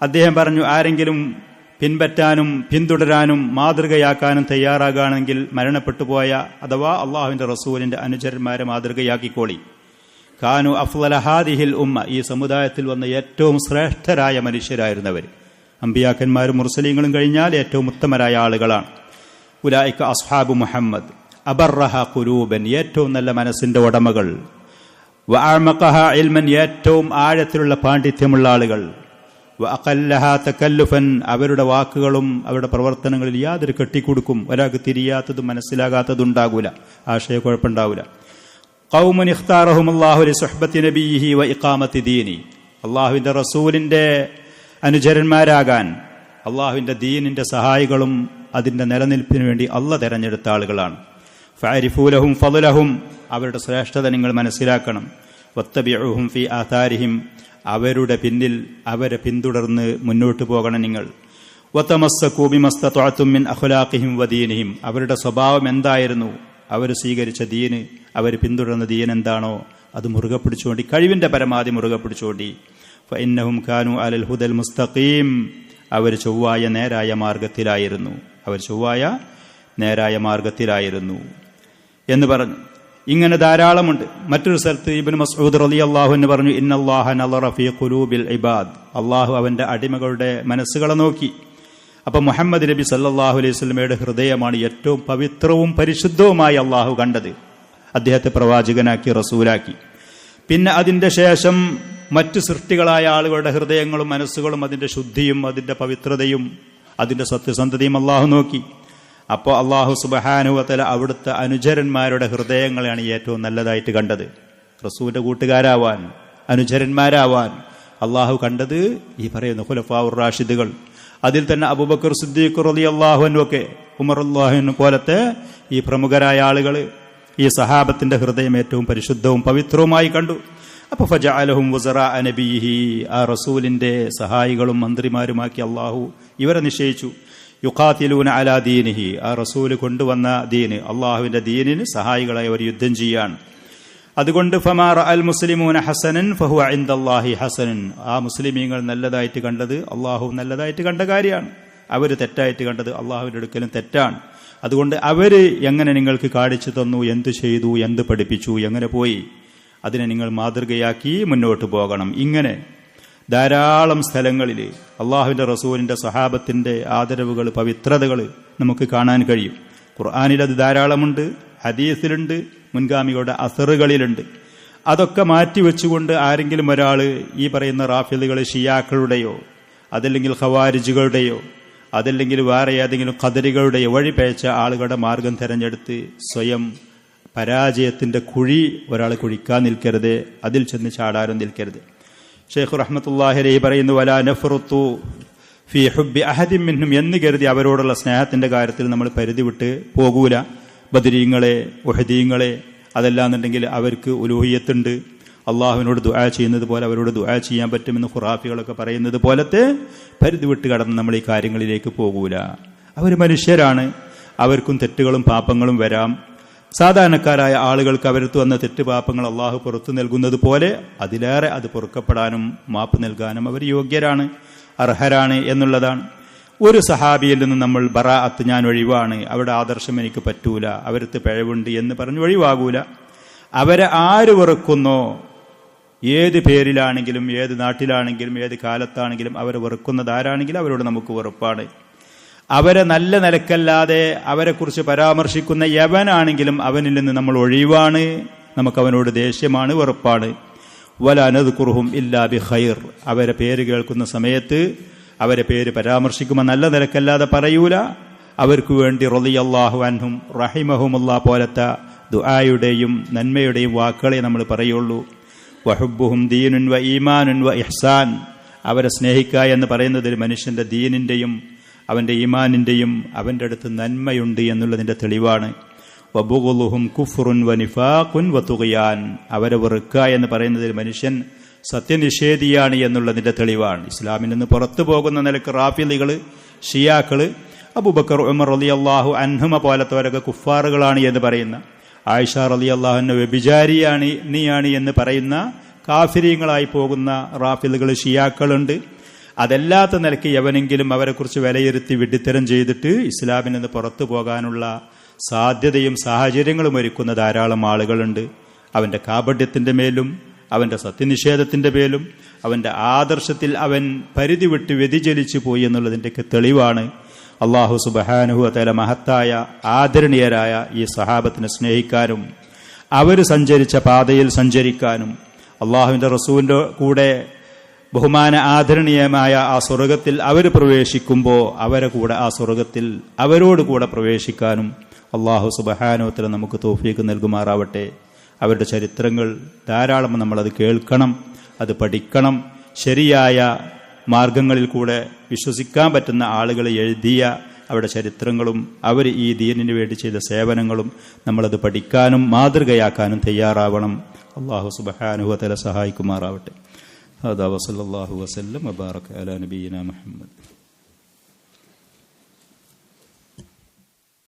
Speaker 1: അദ്ദേഹം പറഞ്ഞു, ആരെങ്കിലും പിൻപറ്റാനും പിന്തുടരാനും മാതൃകയാക്കാനും തയ്യാറാകുകയാണെങ്കിൽ മരണപ്പെട്ടു പോയ അഥവാ അള്ളാഹുവിന്റെ റസൂലിന്റെ അനുചരന്മാരെ മാതൃകയാക്കിക്കോളി. കാനു അഫ്ളല ഹാദിഹിൽ ഉമ്മ, ഈ സമുദായത്തിൽ വന്ന ഏറ്റവും ശ്രേഷ്ഠരായ മനുഷ്യരായിരുന്നവർ. അമ്പിയാക്കന്മാരും മുർസലീങ്ങളും കഴിഞ്ഞാൽ ഏറ്റവും ഉത്തമരായ ആളുകളാണ്. ഉലൈക അസ്ഹാബു മുഹമ്മദ് അബർറഹ ഖുലൂബൻ, ഏറ്റവും നല്ല മനസ്സിന്റെ ഉടമകൾ. വഅഅമഖഹ ഇൽമൻ, ഏറ്റവും ആഴത്തിലുള്ള പാണ്ഡിത്യമുള്ള ആളുകൾ. വഅഖല്ലഹ തകല്ലുഫൻ, അവരുടെ വാക്കുകളും അവരുടെ പ്രവർത്തനങ്ങളിൽ യാതൊരു കെട്ടിക്കൊടുക്കും ഒരാൾക്ക് തിരിയാത്തതും മനസ്സിലാകാത്തതുണ്ടാകൂല, ആശയക്കുഴപ്പമുണ്ടാവില്ല. ഖൗമുൻ ഇഖ്താറഹുമുല്ലാഹു ലിസുഹ്ബത്തി നബിയിഹി വഇഖാമത്തി ദീനി, അള്ളാഹുവിന്റെ റസൂലിന്റെ അനുചരന്മാരാകാൻ, അള്ളാഹുവിന്റെ ദീനിന്റെ സഹായികളും അതിന്റെ നിലനിൽപ്പിന് വേണ്ടി അള്ളാഹ് തെരഞ്ഞെടുത്ത ആളുകളാണ്. ഫഅരിഫൂ ലഹും ഫളലഹും, അവരുടെ ശ്രേഷ്ഠത നിങ്ങൾ മനസ്സിലാക്കണം. വത്തബിഉഹും ഫീ ആഥാരിഹിം, അവരുടെ പിന്നിൽ അവരെ പിന്തുടർന്ന് മുന്നോട്ട് പോകണം നിങ്ങൾ. വതമസ്സകൂ ബിമസ്തതഅതും മിൻ അഖ്ലാഖിഹിം വദീനിഹിം, അവരുടെ സ്വഭാവം എന്തായിരുന്നു, അവർ സ്വീകരിച്ച ദീന്, അവർ പിന്തുടർന്ന ദീൻ എന്താണോ അത് മുറുകെ പിടിച്ചുകൊണ്ട്, കഴിവിന്റെ പരമാവധി മുറുകെ പിടിച്ചുകൊണ്ട്. ഫഇന്നഹും കാനൂ അലൽ ഹുദൽ മുസ്തഖീം, അവർ ചൊവ്വായ നേരായ മാർഗത്തിലായിരുന്നു, അവർ ചൊവ്വായ നേരായ മാർഗത്തിലായിരുന്നു എന്ന് പറഞ്ഞു. ഇങ്ങനെ ധാരാളമുണ്ട്. മറ്റൊരു സ്ഥലത്ത് ഇബ്നു മസ്ഊദ് റളിയല്ലാഹു അൻഹു പറഞ്ഞു, ഇന്നല്ലാഹ നളറ ഫീ ഖുലൂബിൽ ഇബാദ്, അള്ളാഹു അവന്റെ അടിമകളുടെ മനസ്സുകളെ നോക്കി. അപ്പൊ മുഹമ്മദ് നബി സല്ലല്ലാഹു അലൈഹി വസല്ലമയുടെ ഹൃദയമാണ് ഏറ്റവും പവിത്രവും പരിശുദ്ധവുമായി അള്ളാഹു കണ്ടത്. അദ്ദേഹത്തെ പ്രവാചകനാക്കി, റസൂലാക്കി. പിന്നെ അതിന്റെ ശേഷം മറ്റു സൃഷ്ടികളായ ആളുകളുടെ ഹൃദയങ്ങളും മനസ്സുകളും അതിന്റെ ശുദ്ധിയും അതിന്റെ പവിത്രതയും അതിന്റെ സത്യസന്ധതയും അള്ളാഹു നോക്കി. അപ്പോൾ അള്ളാഹു സുബ്ഹാനഹു വ തആല അവിടുത്തെ അനുചരന്മാരുടെ ഹൃദയങ്ങളെയാണ് ഏറ്റവും നല്ലതായിട്ട് കണ്ടത്. റസൂലിന്റെ കൂട്ടുകാരാവാൻ, അനുചരന്മാരാവാൻ അള്ളാഹു കണ്ടത് ഈ പറയുന്ന ഖുലഫാഉർ റാഷിദുകൾ. അതിൽ തന്നെ അബൂബക്കർ സിദ്ദീഖ് റളിയല്ലാഹു അൻഹു ഒക്കെ, ഉമർ റളിയല്ലാഹു അൻഹു പോലത്തെ ഈ പ്രമുഖരായ ആളുകൾ ഈ സഹാബത്തിന്റെ ഹൃദയം ഏറ്റവും പരിശുദ്ധവും പവിത്രവുമായി കണ്ടു. അപ്പൊ ഫജഅലഹും വസറാഅ നബിയിഹി, ആ റസൂലിന്റെ സഹായികളും മന്ത്രിമാരുമാക്കി അള്ളാഹു ഇവരെ നിശ്ചയിച്ചു. യുഖാതിലൂന അലാ ദീനിഹി, ആ റസൂല് കൊണ്ടുവന്ന ദീന്, അള്ളാഹുവിന്റെ ദീനിന് സഹായികളായി അവർ യുദ്ധം ചെയ്യാണ്. അതുകൊണ്ട് ഫമാ റഅൽ മുസ്ലിമൂന ഹസനൻ ഫഹുവ ഇൻദല്ലാഹി ഹസനൻ, ആ മുസ്ലിമീങ്ങൾ നല്ലതായിട്ട് കണ്ടത് അള്ളാഹു നല്ലതായിട്ട് കണ്ട കാര്യമാണ്. അവർ തെറ്റായിട്ട് കണ്ടത് അള്ളാഹുവിന്റെ അടുക്കലും തെറ്റാണ്. അതുകൊണ്ട് അവര് എങ്ങനെ നിങ്ങൾക്ക് കാണിച്ചു തന്നു, എന്ത് ചെയ്തു, എന്ത് പഠിപ്പിച്ചു, എങ്ങനെ പോയി, അതിനെ നിങ്ങൾ മാതൃകയാക്കി മുന്നോട്ട് പോകണം. ഇങ്ങനെ ധാരാളം സ്ഥലങ്ങളിൽ അള്ളാഹുവിന്റെ റസൂലിന്റെ സഹാബത്തിന്റെ ആദരവുകൾ, പവിത്രതകൾ നമുക്ക് കാണാൻ കഴിയും. ഖുർആനിൽ അത് ധാരാളമുണ്ട്, ഹദീസിലുണ്ട്, മുൻഗാമികളുടെ അസറുകളിലുണ്ട്. അതൊക്കെ മാറ്റിവെച്ചുകൊണ്ട് ആരെങ്കിലും ഒരാൾ ഈ പറയുന്ന റാഫിദുകൾ, ഷിയാക്കളുടെയോ അതല്ലെങ്കിൽ ഖവാരിജുകളുടെയോ അതല്ലെങ്കിൽ വേറെ ഏതെങ്കിലും ഖദരികളുടെയോ വഴി പേച്ച ആളുകളുടെ മാർഗം തിരഞ്ഞെടുത്ത് സ്വയം പരാജയത്തിന്റെ കുഴി ഒരാൾ കുഴിക്കാൻ നിൽക്കരുത്, അതിൽ ചെന്ന് ചാടാനും നിൽക്കരുത്. ഷെയ്ഖ് റഹ്മത്തുള്ളാഹി അലൈഹി പറയുന്നു, വലാ നഫ്റുത്തു ഫീ ഹുബ്ബി അഹദിൻ മിൻഹും, എന്ന് കരുതി അവരോടുള്ള സ്നേഹത്തിന്റെ കാര്യത്തിൽ നമ്മൾ പരിധി വിട്ട് പോകൂല. ബദരീങ്ങളെ, ഉഹദീങ്ങളെ, അതല്ലാന്നുണ്ടെങ്കിൽ അവർക്ക് ഉലൂഹിയത്തുണ്ട്, അള്ളാഹുവിനോട് ദുആ ചെയ്യുന്നത് പോലെ അവരോട് ദുആ ചെയ്യാൻ പറ്റുമെന്ന് ഖുറാഫികളൊക്കെ പറയുന്നത് പോലത്തെ പരിധി വിട്ട് കടന്ന് നമ്മൾ ഈ കാര്യങ്ങളിലേക്ക് പോകൂല. അവർ മനുഷ്യരാണ്, അവർക്കും തെറ്റുകളും പാപങ്ങളും വരാം. സാധാരണക്കാരായ ആളുകൾക്ക് അവർക്ക് വന്ന തെറ്റുപാപങ്ങൾ അള്ളാഹു പുറത്തു നൽകുന്നത് പോലെ അതിലേറെ അത് പൊറുക്കപ്പെടാനും മാപ്പ് നൽകാനും അവർ യോഗ്യരാണ്, അർഹരാണ് എന്നുള്ളതാണ്. ഒരു സഹാബിയിൽ നിന്ന് നമ്മൾ ബറാഅത്ത്, ഞാൻ ഒഴിവാണ്, അവരുടെ ആദർശം എനിക്ക് പറ്റൂല, അവർക്ക് പിഴവുണ്ട് എന്ന് പറഞ്ഞ് ഒഴിവാകൂല. അവരെ ആര് വെറുക്കുന്നോ, ഏത് പേരിലാണെങ്കിലും ഏത് നാട്ടിലാണെങ്കിലും ഏത് കാലത്താണെങ്കിലും അവരെ വെറുക്കുന്നത് ആരാണെങ്കിലും അവരോട് നമുക്ക് വെറുപ്പാണ്. അവരെ നല്ല നിലക്കല്ലാതെ അവരെക്കുറിച്ച് പരാമർശിക്കുന്ന യവനാണെങ്കിലും അവനിൽ നിന്ന് നമ്മൾ ഒഴിവാണ്, നമുക്ക് അവനോട് ദേഷ്യമാണ്, വെറുപ്പാണ്. വലാ നദ്കുറുഹും ഇല്ലാ ബിഖൈർ, അവരെ പേര് കേൾക്കുന്ന സമയത്ത് അവരെ പേര് പരാമർശിക്കുമ്പോൾ നല്ല നിലക്കല്ലാതെ പറയൂല. അവർക്ക് വേണ്ടി റളിയല്ലാഹു അൻഹും റഹിമഹുമുല്ലാഹ് പോലത്തെ ദുആയുടെയും നന്മയുടെയും വാക്കുകളെ നമ്മൾ പറയുള്ളൂ. വഹുബ്ബുഹും ദീനുൻ വ ഈമാനുൻ വ ഇഹ്സാൻ, അവരെ സ്നേഹിക്കുക എന്ന് പറയുന്നതിൽ മനുഷ്യന്റെ ദീനിന്റെയും അവൻ്റെ ഈമാനിൻ്റെയും അവൻ്റെ അടുത്ത് നന്മയുണ്ട് എന്നുള്ളതിൻ്റെ തെളിവാണ്. വബുഗുലുഹും കുഫ്റുൻ വനിഫാഖുൻ വതുഗ്യാൻ, അവരെ വെറുക്കുക എന്ന് പറയുന്നതിൽ മനുഷ്യൻ സത്യനിഷേധിയാണ് എന്നുള്ളതിൻ്റെ തെളിവാണ്. ഇസ്ലാമിൽ നിന്ന് പുറത്തു പോകുന്ന നിലക്ക് റാഫിളികൾ, ഷിയാക്കൾ, അബൂബക്കർ, ഉമർ റളിയല്ലാഹു അൻഹുമ പോലത്തവരൊക്കെ കുഫാറുകളാണ് എന്ന് പറയുന്ന, ആയിഷ റളിയല്ലാഹു അൻഹ വ്യഭിചാരിയാണ് നീയാണ് എന്ന് പറയുന്ന കാഫിരീങ്ങളായി പോകുന്ന റാഫിളുകൾ, ഷിയാക്കളുണ്ട്. അതല്ലാത്ത നിലയ്ക്ക് എവനെങ്കിലും അവരെക്കുറിച്ച് വിലയിരുത്തി വിഡ്ഢിത്തരം ചെയ്തിട്ട് ഇസ്ലാമിൽ നിന്ന് പുറത്തു പോകാനുള്ള സാധ്യതയും സാഹചര്യങ്ങളും ഒരുക്കുന്ന ധാരാളം ആളുകളുണ്ട്. അവൻ്റെ കാപഢ്യത്തിൻ്റെ മേലും അവൻ്റെ സത്യനിഷേധത്തിൻ്റെ മേലും അവൻ്റെ ആദർശത്തിൽ അവൻ പരിധി വിട്ട് വ്യതിചലിച്ചു പോയി എന്നുള്ളതിൻ്റെയൊക്കെ തെളിവാണ്. അള്ളാഹു സുബ്ഹാനഹു വ തആല മഹത്തായ ആദരണീയരായ ഈ സഹാബത്തിനെ സ്നേഹിക്കാനും അവർ സഞ്ചരിച്ച പാതയിൽ സഞ്ചരിക്കാനും അള്ളാഹുവിൻ്റെ റസൂലിൻ്റെ കൂടെ ബഹുമാന ആദരണീയമായ ആ സ്വർഗത്തിൽ അവർ പ്രവേശിക്കുമ്പോൾ അവരെ കൂടെ ആ സ്വർഗത്തിൽ അവരോട് കൂടെ പ്രവേശിക്കാനും അള്ളാഹു സുബ്ഹാനഹു വ തആല നമുക്ക് തൗഫീഖ് നൽകുമാറാവട്ടെ. അവരുടെ ചരിത്രങ്ങൾ ധാരാളം നമ്മളത് കേൾക്കണം, അത് പഠിക്കണം. ശരിയായ മാർഗങ്ങളിൽ കൂടെ വിശ്വസിക്കാൻ പറ്റുന്ന ആളുകൾ എഴുതിയ അവരുടെ ചരിത്രങ്ങളും അവർ ഈ ദീനിന് വേണ്ടി ചെയ്ത സേവനങ്ങളും നമ്മളത് പഠിക്കാനും മാതൃകയാക്കാനും തയ്യാറാവണം. അള്ളാഹു സുബ്ഹാനഹു വ തആല സഹായിക്കുമാറാവട്ടെ. ഹദാ വസല്ലല്ലാഹു വസല്ലം വബാറക അലാ നബിയിനാ മുഹമ്മദ്.